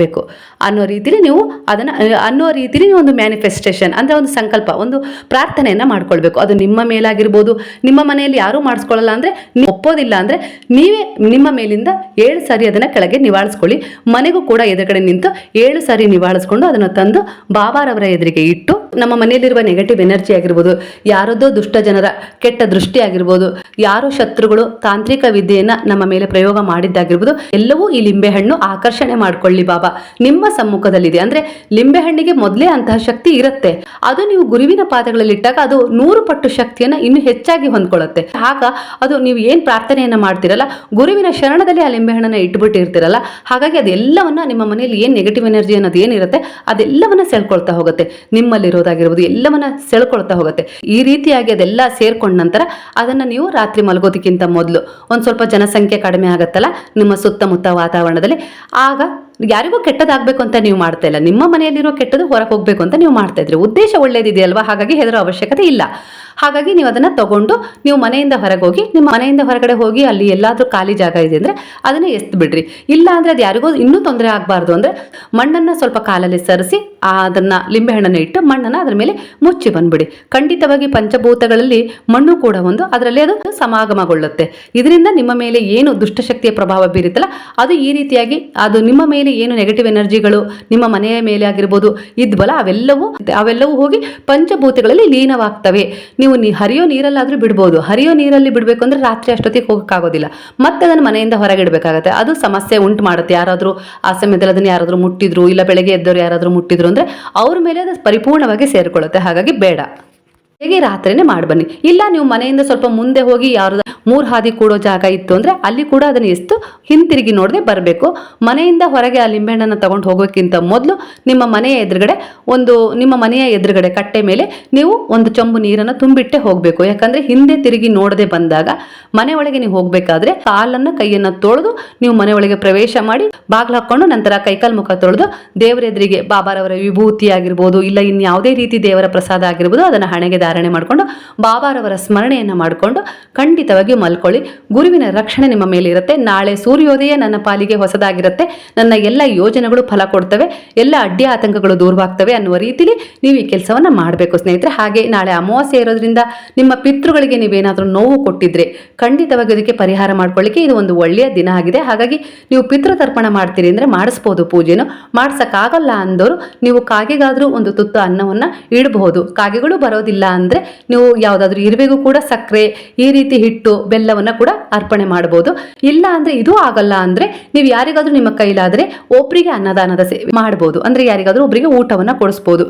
Speaker 1: ಅನ್ನೋ ರೀತಿಲಿ ನೀವು ಒಂದು ಮ್ಯಾನಿಫೆಸ್ಟೇಷನ್ ಅಂದ್ರೆ ಒಂದು ಸಂಕಲ್ಪ, ಒಂದು ಪ್ರಾರ್ಥನೆಯನ್ನ ಮಾಡ್ಕೊಳ್ಬೇಕು. ಅದು ನಿಮ್ಮ ಮೇಲಾಗಿರ್ಬೋದು, ನಿಮ್ಮ ಮನೆಯಲ್ಲಿ ಯಾರು ಮಾಡಿಸ್ಕೊಳ್ಳಲ್ಲ ಅಂದ್ರೆ, ನೀವು ಒಪ್ಪೋದಿಲ್ಲ ಅಂದ್ರೆ ನೀವೇ ನಿಮ್ಮ ಮೇಲಿಂದ 7 ಸಾರಿ ಅದನ್ನ ಕೆಳಗೆ ನಿವಾಳಿಸ್ಕೊಳ್ಳಿ. ಮನೆಗೂ ಕೂಡ ಎದುರುಗಡೆ ನಿಂತು 7 ಸಾರಿ ನಿವಾಳಿಸ್ಕೊಂಡು ಅದನ್ನು ತಂದು ಬಾಬಾರವರ ಎದುರಿಗೆ ಇಟ್ಟು, ನಮ್ಮ ಮನೆಯಲ್ಲಿರುವ ನೆಗೆಟಿವ್ ಎನರ್ಜಿ ಆಗಿರ್ಬೋದು, ಯಾರದೋ ದುಷ್ಟ ಜನರ ಕೆಟ್ಟ ದೃಷ್ಟಿ ಆಗಿರ್ಬೋದು, ಯಾರೋ ಶತ್ರುಗಳು ತಾಂತ್ರಿಕ ವಿದ್ಯೆಯನ್ನ ನಮ್ಮ ಮೇಲೆ ಪ್ರಯೋಗ ಮಾಡಿದ್ದಾಗಿರ್ಬೋದು, ಎಲ್ಲವೂ ಈ ಲಿಂಬೆ ಹಣ್ಣು ಆಕರ್ಷಣೆ ಮಾಡ್ಕೊಳ್ಳಿ ಬಾಬಾ ನಿಮ್ಮ ಸಮ್ಮುಖದಲ್ಲಿದೆ. ಅಂದ್ರೆ ಲಿಂಬೆ ಹಣ್ಣಿಗೆ ಮೊದಲೇ ಅಂತಹ ಶಕ್ತಿ ಇರುತ್ತೆ, ಅದು ನೀವು ಗುರುವಿನ ಪಾದಗಳಲ್ಲಿ ಇಟ್ಟಾಗ ಅದು 100 ಪಟ್ಟು ಶಕ್ತಿಯನ್ನ ಇನ್ನು ಹೆಚ್ಚಾಗಿ ಹೊಂದ್ಕೊಳ್ಳುತ್ತೆ. ಆಗ ಅದು ನೀವು ಏನ್ ಪ್ರಾರ್ಥನೆಯನ್ನ ಮಾಡ್ತಿರಲ್ಲ, ಗುರುವಿನ ಶರಣದಲ್ಲಿ ಆ ಲಿಂಬೆ ಹಣ್ಣನ್ನ ಇಟ್ಬಿಟ್ಟಿರ್ತಿರಲ್ಲ, ಹಾಗಾಗಿ ಅದೆಲ್ಲವನ್ನ ನಿಮ್ಮ ಮನೆಯಲ್ಲಿ ಏನ್ ನೆಗೆಟಿವ್ ಎನರ್ಜಿ ಅನ್ನೋದು ಏನಿರುತ್ತೆ ಅದೆಲ್ಲವನ್ನ ಸೆಳ್ಕೊಳ್ತಾ ಹೋಗುತ್ತೆ, ನಿಮ್ಮಲ್ಲಿರೋದಾಗಿರ್ಬೋದು ಎಲ್ಲವನ್ನ ಸೆಳ್ಕೊಳ್ತಾ ಹೋಗುತ್ತೆ. ಈ ರೀತಿಯಾಗಿ ಅದೆಲ್ಲ ಸೇರ್ಕೊಂಡ ನಂತರ ಅದನ್ನ ನೀವು ರಾತ್ರಿ ಮಲಗೋದಕ್ಕಿಂತ ಮೊದಲು ಒಂದ್ ಸ್ವಲ್ಪ ಜನಸಂಖ್ಯೆ ಕಡಿಮೆ ಆಗತ್ತಲ್ಲ ನಿಮ್ಮ ಸುತ್ತಮುತ್ತ ವಾತಾವರಣದಲ್ಲಿ, ಆಗ ಯಾರಿಗೂ ಕೆಟ್ಟದಾಗಬೇಕು ಅಂತ ನೀವು ಮಾಡ್ತಾ ಇಲ್ಲ, ನಿಮ್ಮ ಮನೆಯಲ್ಲಿರೋ ಕೆಟ್ಟದ್ದು ಹೊರಗೆ ಹೋಗ್ಬೇಕು ಅಂತ ನೀವು ಮಾಡ್ತಾ ಇದ್ರಿ. ಉದ್ದೇಶ ಒಳ್ಳೇದಿದೆಯಲ್ವಾ, ಹಾಗಾಗಿ ಹೆದರೋ ಅವಶ್ಯಕತೆ ಇಲ್ಲ. ಹಾಗಾಗಿ ನೀವು ಅದನ್ನ ತಗೊಂಡು ನೀವು ಮನೆಯಿಂದ ಹೊರಗೆ ಹೋಗಿ, ನಿಮ್ಮ ಮನೆಯಿಂದ ಹೊರಗಡೆ ಹೋಗಿ ಅಲ್ಲಿ ಎಲ್ಲಾದ್ರೂ ಖಾಲಿ ಜಾಗ ಇದೆ ಅಂದ್ರೆ ಅದನ್ನ ಎಸ್ದು ಬಿಡ್ರಿ. ಇಲ್ಲ ಅಂದ್ರೆ ಅದು ಯಾರಿಗೂ ಇನ್ನೂ ತೊಂದರೆ ಆಗಬಾರ್ದು ಅಂದ್ರೆ ಮಣ್ಣನ್ನ ಸ್ವಲ್ಪ ಕಾಲಲ್ಲಿ ಸರಿಸಿ ಅದನ್ನ ಲಿಂಬೆ ಹಣ್ಣನ್ನು ಇಟ್ಟು ಮಣ್ಣನ್ನ ಅದ್ರ ಮೇಲೆ ಮುಚ್ಚಿ ಬಂದ್ಬಿಡಿ. ಖಂಡಿತವಾಗಿ ಪಂಚಭೂತಗಳಲ್ಲಿ ಮಣ್ಣು ಕೂಡ ಒಂದು, ಅದರಲ್ಲಿ ಅದು ಸಮಾಗಮಗೊಳ್ಳುತ್ತೆ. ಇದರಿಂದ ನಿಮ್ಮ ಮೇಲೆ ಏನು ದುಷ್ಟಶಕ್ತಿಯ ಪ್ರಭಾವ ಬೀರುತ್ತಲ್ಲ ಅದು ಈ ರೀತಿಯಾಗಿ ಅದು ನಿಮ್ಮ ಮೇಲೆ ಏನು ನೆಗೆಟಿವ್ ಎನರ್ಜಿಗಳು ನಿಮ್ಮ ಮನೆಯ ಮೇಲೆ ಆಗಿರ್ಬೋದು ಇದ್ವಲ್ಲ ಅವೆಲ್ಲವೂ ಹೋಗಿ ಪಂಚಭೂತಗಳಲ್ಲಿ ಲೀನವಾಗ್ತವೆ. ನೀವು ಹರಿಯೋ ನೀರಲ್ಲಾದ್ರೂ ಬಿಡ್ಬೋದು, ಹರಿಯೋ ನೀರಲ್ಲಿ ಬಿಡ್ಬೇಕು ಅಂದ್ರೆ ರಾತ್ರಿ ಅಷ್ಟೊತ್ತಿಗೆ ಹೋಗಕ್ಕಾಗೋದಿಲ್ಲ, ಮತ್ತೆ ಅದನ್ನು ಮನೆಯಿಂದ ಹೊರಗಿಡ್ಬೇಕಾಗತ್ತೆ. ಅದು ಸಮಸ್ಯೆ ಉಂಟು ಮಾಡುತ್ತೆ. ಯಾರಾದ್ರೂ ಆ ಸಮಯದಲ್ಲಿ ಅದನ್ನ ಯಾರಾದ್ರೂ ಮುಟ್ಟಿದ್ರು, ಇಲ್ಲ ಬೆಳಗ್ಗೆ ಎದ್ದವರು ಯಾರಾದ್ರೂ ಮುಟ್ಟಿದ್ರು ಅಂದ್ರೆ ಅವ್ರ ಮೇಲೆ ಅದು ಪರಿಪೂರ್ಣವಾಗಿ ಸೇರ್ಕೊಳ್ಳುತ್ತೆ. ಹಾಗಾಗಿ ಬೇಡ, ಹೇಗೆ ರಾತ್ರಿನೇ ಮಾಡ್ಬನ್ನಿ. ಇಲ್ಲ ನೀವು ಮನೆಯಿಂದ ಸ್ವಲ್ಪ ಮುಂದೆ ಹೋಗಿ ಯಾರು 3 ಹಾದಿ ಕೂಡೋ ಜಾಗ ಇತ್ತು ಅಂದ್ರೆ ಅಲ್ಲಿ ಕೂಡ ಅದನ್ನ ಎಷ್ಟು ಹಿಂತಿರುಗಿ ನೋಡದೆ ಬರಬೇಕು. ಮನೆಯಿಂದ ಹೊರಗೆ ಆ ಲಿಂಬೆಹಣ್ಣನ್ನ ತಗೊಂಡು ಹೋಗೋಕ್ಕಿಂತ ಮೊದಲು ನಿಮ್ಮ ಮನೆಯ ಎದುರುಗಡೆ ಕಟ್ಟೆ ಮೇಲೆ ನೀವು ಒಂದು ಚೊಂಬು ನೀರನ್ನು ತುಂಬಿಟ್ಟೆ ಹೋಗ್ಬೇಕು. ಯಾಕಂದ್ರೆ ಹಿಂದೆ ತಿರುಗಿ ನೋಡದೆ ಬಂದಾಗ ಮನೆ ಒಳಗೆ ನೀವು ಹೋಗ್ಬೇಕಾದ್ರೆ ಕಾಲನ್ನ ಕೈಯನ್ನ ತೊಳೆದು ನೀವು ಮನೆ ಒಳಗೆ ಪ್ರವೇಶ ಮಾಡಿ ಬಾಗ್ಲು ಹಾಕೊಂಡು ನಂತರ ಕೈಕಾಲ್ ಮುಖ ತೊಳೆದು ದೇವರ ಎದುರಿಗೆ ಬಾಬಾರವರ ವಿಭೂತಿ ಆಗಿರ್ಬೋದು, ಇಲ್ಲ ಇನ್ಯಾವುದೇ ರೀತಿ ದೇವರ ಪ್ರಸಾದ ಆಗಿರ್ಬೋದು ಅದನ್ನ ಹಣೆಗೆ ಧಾರಣೆ ಮಾಡಿಕೊಂಡು ಬಾಬಾರವರ ಸ್ಮರಣೆಯನ್ನ ಮಾಡಿಕೊಂಡು ಖಂಡಿತವಾಗಿ ಮಲ್ಕೊಳ್ಳಿ. ಗುರುವಿನ ರಕ್ಷಣೆ ನಿಮ್ಮ ಮೇಲೆ ಇರುತ್ತೆ. ನಾಳೆ ಸೂರ್ಯೋದಯ ನನ್ನ ಪಾಲಿಗೆ ಹೊಸದಾಗಿರುತ್ತೆ, ನನ್ನ ಎಲ್ಲ ಯೋಜನೆಗಳು ಫಲ ಕೊಡ್ತವೆ, ಎಲ್ಲ ಅಡ್ಡಿ ಆತಂಕಗಳು ದೂರವಾಗ್ತವೆ ಅನ್ನುವ ರೀತಿಲಿ ನೀವು ಈ ಕೆಲಸವನ್ನ ಮಾಡಬೇಕು ಸ್ನೇಹಿತರೆ. ಹಾಗೆ ನಾಳೆ ಅಮಾವಾಸ್ಯೆ ಇರೋದ್ರಿಂದ ನಿಮ್ಮ ಪಿತೃಗಳಿಗೆ ನೀವೇನಾದ್ರೂ ನೋವು ಕೊಟ್ಟಿದ್ರೆ ಖಂಡಿತವಾಗಿ ಅದಕ್ಕೆ ಪರಿಹಾರ ಮಾಡ್ಕೊಳ್ಳಿಕ್ಕೆ ಇದು ಒಂದು ಒಳ್ಳೆಯ ದಿನ ಆಗಿದೆ. ಹಾಗಾಗಿ ನೀವು ಪಿತೃತರ್ಪಣ ಮಾಡ್ತೀರಿ ಅಂದ್ರೆ ಮಾಡಿಸ್ಬೋದು, ಪೂಜೆನು ಮಾಡ್ಸಕ್ಕಾಗಲ್ಲ ಅಂದವರು ನೀವು ಕಾಗೆಗಾದ್ರೂ ಒಂದು ತುತ್ತು ಅನ್ನವನ್ನ ಇಡಬಹುದು. ಕಾಗೆಗಳು ಬರೋದಿಲ್ಲ ಅಂದ್ರೆ ನೀವು ಯಾವ್ದಾದ್ರು ಇರುವೆಗೂ ಕೂಡ ಸಕ್ಕರೆ ಈ ರೀತಿ ಹಿಟ್ಟು ಬೆಲ್ಲವನ್ನ ಕೂಡ ಅರ್ಪಣೆ ಮಾಡಬಹುದು. ಇಲ್ಲ ಅಂದ್ರೆ ಇದು ಆಗಲ್ಲ ಅಂದ್ರೆ ನೀವು ಯಾರಿಗಾದ್ರೂ ನಿಮ್ಮ ಕೈಲಾದ್ರೆ ಒಬ್ರಿಗೆ ಅನ್ನದಾನದ ಸೇವೆ ಮಾಡಬಹುದು, ಅಂದ್ರೆ ಯಾರಿಗಾದ್ರೂ ಒಬ್ರಿಗೆ ಊಟವನ್ನ ಕೊಡಿಸಬಹುದು.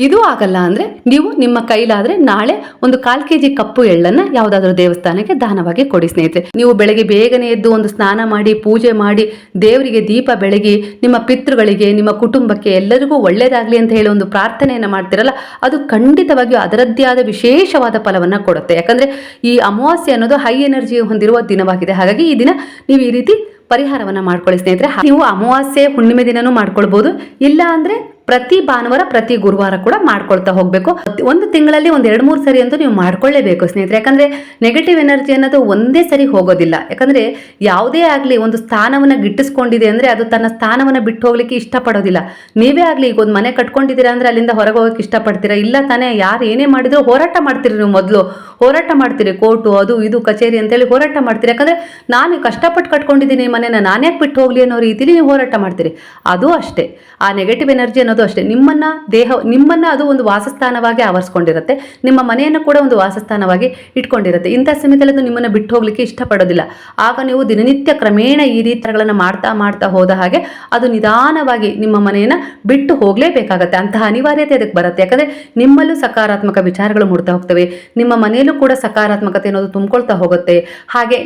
Speaker 1: ಇದು ಆಗಲ್ಲ ಅಂದರೆ ನೀವು ನಿಮ್ಮ ಕೈಲಾದರೆ ನಾಳೆ ಒಂದು 1/4 kg ಕಪ್ಪು ಎಳ್ಳನ್ನು ಯಾವುದಾದ್ರೂ ದೇವಸ್ಥಾನಕ್ಕೆ ದಾನವಾಗಿ ಕೊಡಿ ಸ್ನೇಹಿತರೆ. ನೀವು ಬೆಳಗ್ಗೆ ಬೇಗನೆ ಎದ್ದು ಒಂದು ಸ್ನಾನ ಮಾಡಿ ಪೂಜೆ ಮಾಡಿ ದೇವರಿಗೆ ದೀಪ ಬೆಳಗಿ ನಿಮ್ಮ ಪಿತೃಗಳಿಗೆ ನಿಮ್ಮ ಕುಟುಂಬಕ್ಕೆ ಎಲ್ಲರಿಗೂ ಒಳ್ಳೇದಾಗಲಿ ಅಂತ ಹೇಳಿ ಒಂದು ಪ್ರಾರ್ಥನೆಯನ್ನು ಮಾಡ್ತಿರಲ್ಲ, ಅದು ಖಂಡಿತವಾಗಿಯೂ ಅದರದ್ದೇ ಆದ ವಿಶೇಷವಾದ ಫಲವನ್ನು ಕೊಡುತ್ತೆ. ಯಾಕಂದರೆ ಈ ಅಮಾವಾಸ್ಯೆ ಅನ್ನೋದು ಹೈ ಎನರ್ಜಿ ಹೊಂದಿರುವ ದಿನವಾಗಿದೆ. ಹಾಗಾಗಿ ಈ ದಿನ ನೀವು ಈ ರೀತಿ ಪರಿಹಾರವನ್ನು ಮಾಡ್ಕೊಳ್ಳಿ ಸ್ನೇಹಿತರೆ. ನೀವು ಅಮಾವಾಸ್ಯೆ ಹುಣ್ಣಿಮೆ ದಿನನೂ ಮಾಡ್ಕೊಳ್ಬೋದು, ಇಲ್ಲ ಅಂದರೆ ಪ್ರತಿ ಭಾನುವಾರ ಪ್ರತಿ ಗುರುವಾರ ಕೂಡ ಮಾಡ್ಕೊಳ್ತಾ ಹೋಗಬೇಕು. ಒಂದು ತಿಂಗಳಲ್ಲಿ ಒಂದು 2-3 ಸರಿ ಅಂತೂ ನೀವು ಮಾಡ್ಕೊಳ್ಳೇಬೇಕು ಸ್ನೇಹಿತರೆ. ಯಾಕಂದರೆ ನೆಗೆಟಿವ್ ಎನರ್ಜಿ ಅನ್ನೋದು ಒಂದೇ ಸರಿ ಹೋಗೋದಿಲ್ಲ. ಯಾಕಂದರೆ ಯಾವುದೇ ಆಗಲಿ ಒಂದು ಸ್ಥಾನವನ್ನು ಗಿಟ್ಟಿಸ್ಕೊಂಡಿದೆ ಅಂದರೆ ಅದು ತನ್ನ ಸ್ಥಾನವನ್ನು ಬಿಟ್ಟು ಹೋಗ್ಲಿಕ್ಕೆ ಇಷ್ಟಪಡೋದಿಲ್ಲ. ನೀವೇ ಆಗಲಿ ಈಗ ಒಂದು ಮನೆ ಕಟ್ಕೊಂಡಿದ್ದೀರಾ ಅಂದರೆ ಅಲ್ಲಿಂದ ಹೊರಗೆ ಹೋಗೋಕ್ಕೆ ಇಷ್ಟಪಡ್ತೀರಾ? ಇಲ್ಲ ತಾನೇ? ಯಾರು ಏನೇ ಮಾಡಿದ್ರು ಹೋರಾಟ ಮಾಡ್ತೀರಿ. ನೀವು ಮೊದಲು ಹೋರಾಟ ಮಾಡ್ತೀರಿ, ಕೋರ್ಟು ಅದು ಇದು ಕಚೇರಿ ಅಂತೇಳಿ ಹೋರಾಟ ಮಾಡ್ತೀರಿ. ಯಾಕಂದರೆ ನಾನು ಕಷ್ಟಪಟ್ಟು ಕಟ್ಕೊಂಡಿದ್ದೀನಿ ಮನೆಯನ್ನು, ನಾನ್ಯಾಕೆ ಬಿಟ್ಟು ಹೋಗಲಿ ಅನ್ನೋ ರೀತಿಲಿ ನೀವು ಹೋರಾಟ ಮಾಡ್ತೀರಿ. ಅದು ಅಷ್ಟೇ, ಆ ನೆಗೆಟಿವ್ ಎನರ್ಜಿ ಅನ್ನೋದು ಅಷ್ಟೇ ನಿಮ್ಮನ್ನು ಅದು ಒಂದು ವಾಸಸ್ಥಾನವಾಗಿ ಆವರಿಸ್ಕೊಂಡಿರುತ್ತೆ. ನಿಮ್ಮ ಮನೆಯನ್ನು ಕೂಡ ಒಂದು ವಾಸಸ್ಥಾನವಾಗಿ ಇಟ್ಕೊಂಡಿರುತ್ತೆ. ಇಂಥ ಸಮಯದಲ್ಲಿ ಅದು ನಿಮ್ಮನ್ನು ಬಿಟ್ಟು ಹೋಗ್ಲಿಕ್ಕೆ ಇಷ್ಟಪಡೋದಿಲ್ಲ. ಆಗ ನೀವು ದಿನನಿತ್ಯ ಕ್ರಮೇಣ ಈ ರೀತಿಗಳನ್ನು ಮಾಡ್ತಾ ಹೋದ ಹಾಗೆ ಅದು ನಿಧಾನವಾಗಿ ನಿಮ್ಮ ಮನೆಯನ್ನು ಬಿಟ್ಟು ಹೋಗಲೇಬೇಕಾಗತ್ತೆ. ಅಂತಹ ಅನಿವಾರ್ಯತೆ ಅದಕ್ಕೆ ಬರುತ್ತೆ. ಯಾಕಂದರೆ ನಿಮ್ಮಲ್ಲೂ ಸಕಾರಾತ್ಮಕ ವಿಚಾರಗಳು ಮೂಡ್ತಾ ಹೋಗ್ತವೆ, ನಿಮ್ಮ ಮನೆಯಲ್ಲೂ ಕೂಡ ಸಕಾರಾತ್ಮಕತೆ ಅನ್ನೋದು ತುಂಬಿಕೊಳ್ತಾ ಹೋಗುತ್ತೆ. ಹಾಗೆ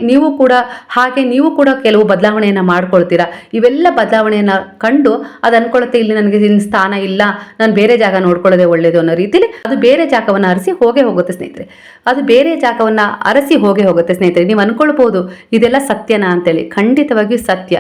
Speaker 1: ನೀವು ಕೂಡ ಕೆಲವು ಬದಲಾವಣೆಯನ್ನು ಮಾಡ್ಕೊಳ್ತೀರಾ. ಇವೆಲ್ಲ ಬದಲಾವಣೆಯನ್ನು ಕಂಡು ಅದು ಅನ್ಕೊಳ್ಳುತ್ತೆ, ಇಲ್ಲಿ ನನಗೆ ಸ್ಥಾನ ಇಲ್ಲ, ನಾನು ಬೇರೆ ಜಾಗ ನೋಡ್ಕೊಳ್ಳೋದೇ ಒಳ್ಳೇದು ಅನ್ನೋ ರೀತಿಲಿ ಅದು ಬೇರೆ ಜಾಗವನ್ನು ಅರಸಿ ಹೋಗುತ್ತೆ ಸ್ನೇಹಿತರೆ. ನೀವು ಅನ್ಕೊಳ್ಬಹುದು ಇದೆಲ್ಲ ಸತ್ಯನಾ ಅಂತೇಳಿ. ಖಂಡಿತವಾಗಿಯೂ ಸತ್ಯ.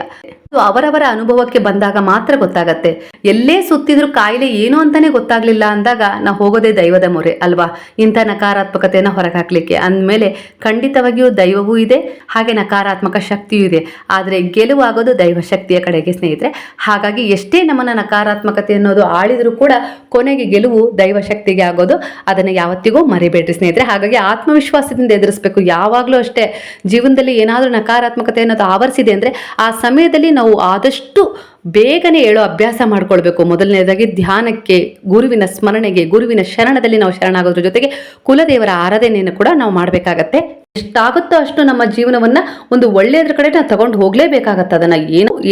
Speaker 1: ಅವರವರ ಅನುಭವಕ್ಕೆ ಬಂದಾಗ ಮಾತ್ರ ಗೊತ್ತಾಗತ್ತೆ. ಎಲ್ಲೇ ಸುತ್ತಿದ್ರು ಕಾಯಿಲೆ ಏನು ಅಂತಾನೆ ಗೊತ್ತಾಗ್ಲಿಲ್ಲ ಅಂದಾಗ ನಾವು ಹೋಗೋದೇ ದೈವದ ಮೊರೆ ಅಲ್ವಾ, ಇಂಥ ನಕಾರಾತ್ಮಕತೆಯನ್ನು ಹೊರಗಾಕ್ಲಿಕ್ಕೆ. ಅಂದಮೇಲೆ ಖಂಡಿತವಾಗಿಯೂ ದೈವವೂ ಇದೆ, ಹಾಗೆ ನಕಾರಾತ್ಮಕ ಶಕ್ತಿಯೂ ಇದೆ. ಆದರೆ ಗೆಲುವಾಗೋದು ದೈವ ಶಕ್ತಿಯ ಕಡೆಗೆ ಸ್ನೇಹಿತರೆ. ಹಾಗಾಗಿ ಎಷ್ಟೇ ನಮ್ಮನ್ನ ನಕಾರಾತ್ಮಕತೆ ಅನ್ನೋದು ಆಳಿದ್ರು ಕೂಡ ಕೊನೆಗೆ ಗೆಲುವು ದೈವ ಶಕ್ತಿಗೆ ಆಗೋದು. ಅದನ್ನು ಯಾವತ್ತಿಗೂ ಮರಿಬೇಡ್ರಿ ಸ್ನೇಹಿತರೆ. ಹಾಗಾಗಿ ಆತ್ಮವಿಶ್ವಾಸದಿಂದ ಎದುರಿಸಬೇಕು. ಯಾವಾಗಲೂ ಅಷ್ಟೇ, ಜೀವನದಲ್ಲಿ ಏನಾದರೂ ನಕಾರಾತ್ಮಕತೆ ಅನ್ನೋದು ಆವರಿಸಿದೆ ಅಂದರೆ ಆ ಸಮಯದಲ್ಲಿ ನಾವು ಆದಷ್ಟು ಬೇಗನೆ ಹೇಳೋ ಅಭ್ಯಾಸ ಮಾಡ್ಕೊಳ್ಬೇಕು. ಮೊದಲನೇದಾಗಿ ಧ್ಯಾನಕ್ಕೆ, ಗುರುವಿನ ಸ್ಮರಣೆಗೆ, ಗುರುವಿನ ಶರಣದಲ್ಲಿ ನಾವು ಶರಣಾಗೋದ್ರ ಜೊತೆಗೆ ಕುಲದೇವರ ಆರಾಧನೆಯನ್ನು ಕೂಡ ನಾವು ಮಾಡಬೇಕಾಗತ್ತೆ. ಎಷ್ಟಾಗುತ್ತೋ ಅಷ್ಟು ನಮ್ಮ ಜೀವನವನ್ನ ಒಂದು ಒಳ್ಳೆಯದ್ರ ಕಡೆ ನಾವು ತಗೊಂಡು ಹೋಗ್ಲೇಬೇಕಾಗತ್ತೆ. ಅದನ್ನ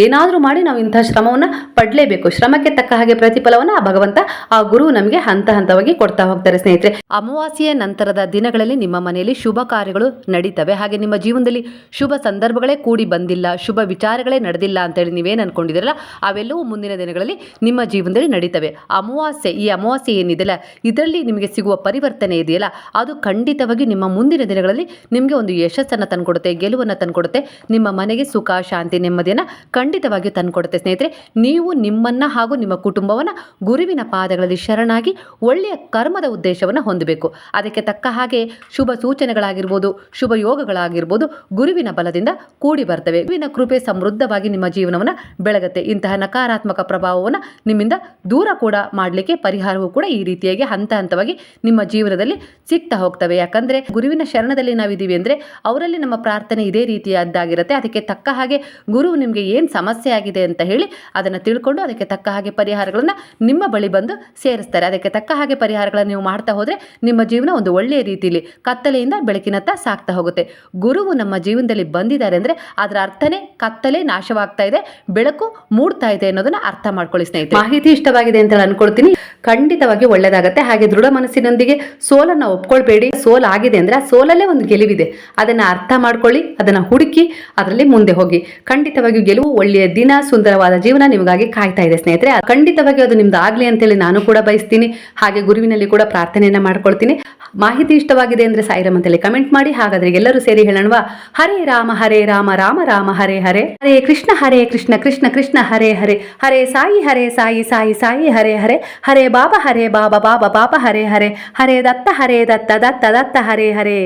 Speaker 1: ಏನಾದ್ರೂ ಮಾಡಿ ನಾವು ಇಂತಹ ಶ್ರಮವನ್ನ ಪಡ್ಲೇಬೇಕು. ಶ್ರಮಕ್ಕೆ ತಕ್ಕ ಹಾಗೆ ಪ್ರತಿಫಲವನ್ನ ಆ ಭಗವಂತ, ಆ ಗುರು ನಮಗೆ ಹಂತವಾಗಿ ಕೊಡ್ತಾ ಹೋಗ್ತಾರೆ ಸ್ನೇಹಿತರೆ. ಅಮಾವಾಸ್ಯೆಯ ನಂತರದ ದಿನಗಳಲ್ಲಿ ನಿಮ್ಮ ಮನೆಯಲ್ಲಿ ಶುಭ ಕಾರ್ಯಗಳು ನಡೀತವೆ. ಹಾಗೆ ನಿಮ್ಮ ಜೀವನದಲ್ಲಿ ಶುಭ ಸಂದರ್ಭಗಳೇ ಕೂಡಿ ಬಂದಿಲ್ಲ, ಶುಭ ವಿಚಾರಗಳೇ ನಡೆದಿಲ್ಲ ಅಂತೇಳಿ ನೀವೇನು ಅನ್ಕೊಂಡಿದ್ದೀರಲ್ಲ, ಅವೆಲ್ಲವೂ ಮುಂದಿನ ದಿನಗಳಲ್ಲಿ ನಿಮ್ಮ ಜೀವನದಲ್ಲಿ ನಡೀತವೆ. ಈ ಅಮಾವಾಸ್ಯೆ ಏನಿದೆಯಲ್ಲ, ಇದರಲ್ಲಿ ನಿಮಗೆ ಸಿಗುವ ಪರಿವರ್ತನೆ ಇದೆಯಲ್ಲ, ಅದು ಖಂಡಿತವಾಗಿ ನಿಮ್ಮ ಮುಂದಿನ ದಿನಗಳಲ್ಲಿ ನಿಮಗೆ ಒಂದು ಯಶಸ್ಸನ್ನು ತಂದುಕೊಡುತ್ತೆ, ಗೆಲುವನ್ನು ತಂದುಕೊಡುತ್ತೆ. ನಿಮ್ಮ ಮನೆಗೆ ಸುಖ, ಶಾಂತಿ, ನೆಮ್ಮದಿಯನ್ನು ಖಂಡಿತವಾಗಿಯೂ ತಂದುಕೊಡುತ್ತೆ ಸ್ನೇಹಿತರೆ. ನೀವು ನಿಮ್ಮನ್ನು ಹಾಗೂ ನಿಮ್ಮ ಕುಟುಂಬವನ್ನು ಗುರುವಿನ ಪಾದಗಳಲ್ಲಿ ಶರಣಾಗಿ ಒಳ್ಳೆಯ ಕರ್ಮದ ಉದ್ದೇಶವನ್ನು ಹೊಂದಬೇಕು. ಅದಕ್ಕೆ ತಕ್ಕ ಹಾಗೆ ಶುಭ ಸೂಚನೆಗಳಾಗಿರ್ಬೋದು, ಶುಭ ಯೋಗಗಳಾಗಿರ್ಬೋದು ಗುರುವಿನ ಬಲದಿಂದ ಕೂಡಿ ಬರ್ತವೆ. ಗುರುವಿನ ಕೃಪೆ ಸಮೃದ್ಧವಾಗಿ ನಿಮ್ಮ ಜೀವನವನ್ನು ಬೆಳಗುತ್ತೆ. ಇಂತಹ ನಕಾರಾತ್ಮಕ ಪ್ರಭಾವವನ್ನು ನಿಮ್ಮಿಂದ ದೂರ ಕೂಡ ಮಾಡಲಿಕ್ಕೆ ಪರಿಹಾರವೂ ಕೂಡ ಈ ರೀತಿಯಾಗಿ ಹಂತವಾಗಿ ನಿಮ್ಮ ಜೀವನದಲ್ಲಿ ಸಿಗ್ತಾ ಹೋಗ್ತವೆ. ಯಾಕಂದರೆ ಗುರುವಿನ ಶರಣದಲ್ಲಿ ನಾವಿದ್ದೀವಿ ಅಂದರೆ ಅವರಲ್ಲಿ ನಮ್ಮ ಪ್ರಾರ್ಥನೆ ಇದೇ ರೀತಿಯಾದ್ದಾಗಿರುತ್ತೆ. ಅದಕ್ಕೆ ತಕ್ಕ ಹಾಗೆ ಗುರು ನಿಮಗೆ ಏನು ಸಮಸ್ಯೆ ಆಗಿದೆ ಅಂತ ಹೇಳಿ ಅದನ್ನು ತಿಳ್ಕೊಂಡು ಅದಕ್ಕೆ ತಕ್ಕ ಹಾಗೆ ಪರಿಹಾರಗಳನ್ನು ನಿಮ್ಮ ಬಳಿ ಬಂದು ಸೇರಿಸ್ತಾರೆ. ಅದಕ್ಕೆ ತಕ್ಕ ಹಾಗೆ ಪರಿಹಾರಗಳನ್ನು ನೀವು ಮಾಡ್ತಾ ಹೋದರೆ ನಿಮ್ಮ ಜೀವನ ಒಂದು ಒಳ್ಳೆಯ ರೀತಿಯಲ್ಲಿ ಕತ್ತಲೆಯಿಂದ ಬೆಳಕಿನತ್ತ ಸಾಕ್ತಾ ಹೋಗುತ್ತೆ. ಗುರುವು ನಮ್ಮ ಜೀವನದಲ್ಲಿ ಬಂದಿದ್ದಾರೆ ಅಂದರೆ ಅದರ ಅರ್ಥನೇ ಕತ್ತಲೆ ನಾಶವಾಗ್ತಾ ಇದೆ, ಬೆಳಕು ಮೂಡ್ತಾ ಇದೆ ಅನ್ನೋದನ್ನ ಅರ್ಥ ಮಾಡ್ಕೊಳ್ಳಿ ಸ್ನೇಹಿತರೆ. ಮಾಹಿತಿ ಇಷ್ಟವಾಗಿದೆ ಅಂತ ಅನ್ಕೊಳ್ತೀನಿ. ಖಂಡಿತವಾಗಿ ಒಳ್ಳೆಯದಾಗತ್ತೆ. ಹಾಗೆ ದೃಢ ಮನಸ್ಸಿನೊಂದಿಗೆ ಸೋಲನ್ನು ಒಪ್ಕೊಳ್ಬೇಡಿ. ಸೋಲಾಗಿದೆ ಅಂದರೆ ಆ ಸೋಲಲ್ಲೇ ಒಂದು ಗೆಲುವಿದೆ. ಅದನ್ನು ಅರ್ಥ ಮಾಡ್ಕೊಳ್ಳಿ, ಅದನ್ನು ಹುಡುಕಿ ಅದರಲ್ಲಿ ಮುಂದೆ ಹೋಗಿ. ಖಂಡಿತವಾಗಿಯೂ ಗೆಲುವು, ಒಳ್ಳೆಯ ದಿನ, ಸುಂದರವಾದ ಜೀವನ ನಿಮಗಾಗಿ ಕಾಯ್ತಾ ಇದೆ ಸ್ನೇಹಿತರೆ. ಖಂಡಿತವಾಗಿ ಅದು ನಿಮ್ದು ಆಗಲಿ ಅಂತೇಳಿ ನಾನು ಕೂಡ ಬಯಸ್ತೀನಿ. ಹಾಗೆ ಗುರುವಿನಲ್ಲಿ ಕೂಡ ಪ್ರಾರ್ಥನೆಯನ್ನು ಮಾಡ್ಕೊಳ್ತೀನಿ. ಮಾಹಿತಿ ಇಷ್ಟವಾಗಿದೆ ಅಂದರೆ ಸಾಯಿರಾಮ್ ಅಂತೇಳಿ ಕಮೆಂಟ್ ಮಾಡಿ. ಹಾಗಾದ್ರೆ ಎಲ್ಲರೂ ಸೇರಿ ಹೇಳೋಣವಾ? ಹರೇ ರಾಮ ರಾಮ ರಾಮ ಹರೇ ಹರೇ, ಹರೇ ಕೃಷ್ಣ ಕೃಷ್ಣ ಕೃಷ್ಣ ಹರೇ ಹರೇ, ಹರೇ ಸಾಯಿ ಸಾಯಿ ಹರೇ ಹರೇ, ಹರೇ ಬಾಬಾ ಬಾಬಾ ಹರೇ ಹರೇ, ಹರೇ ದತ್ತ ದತ್ತ ಹರೇ ಹರೇ.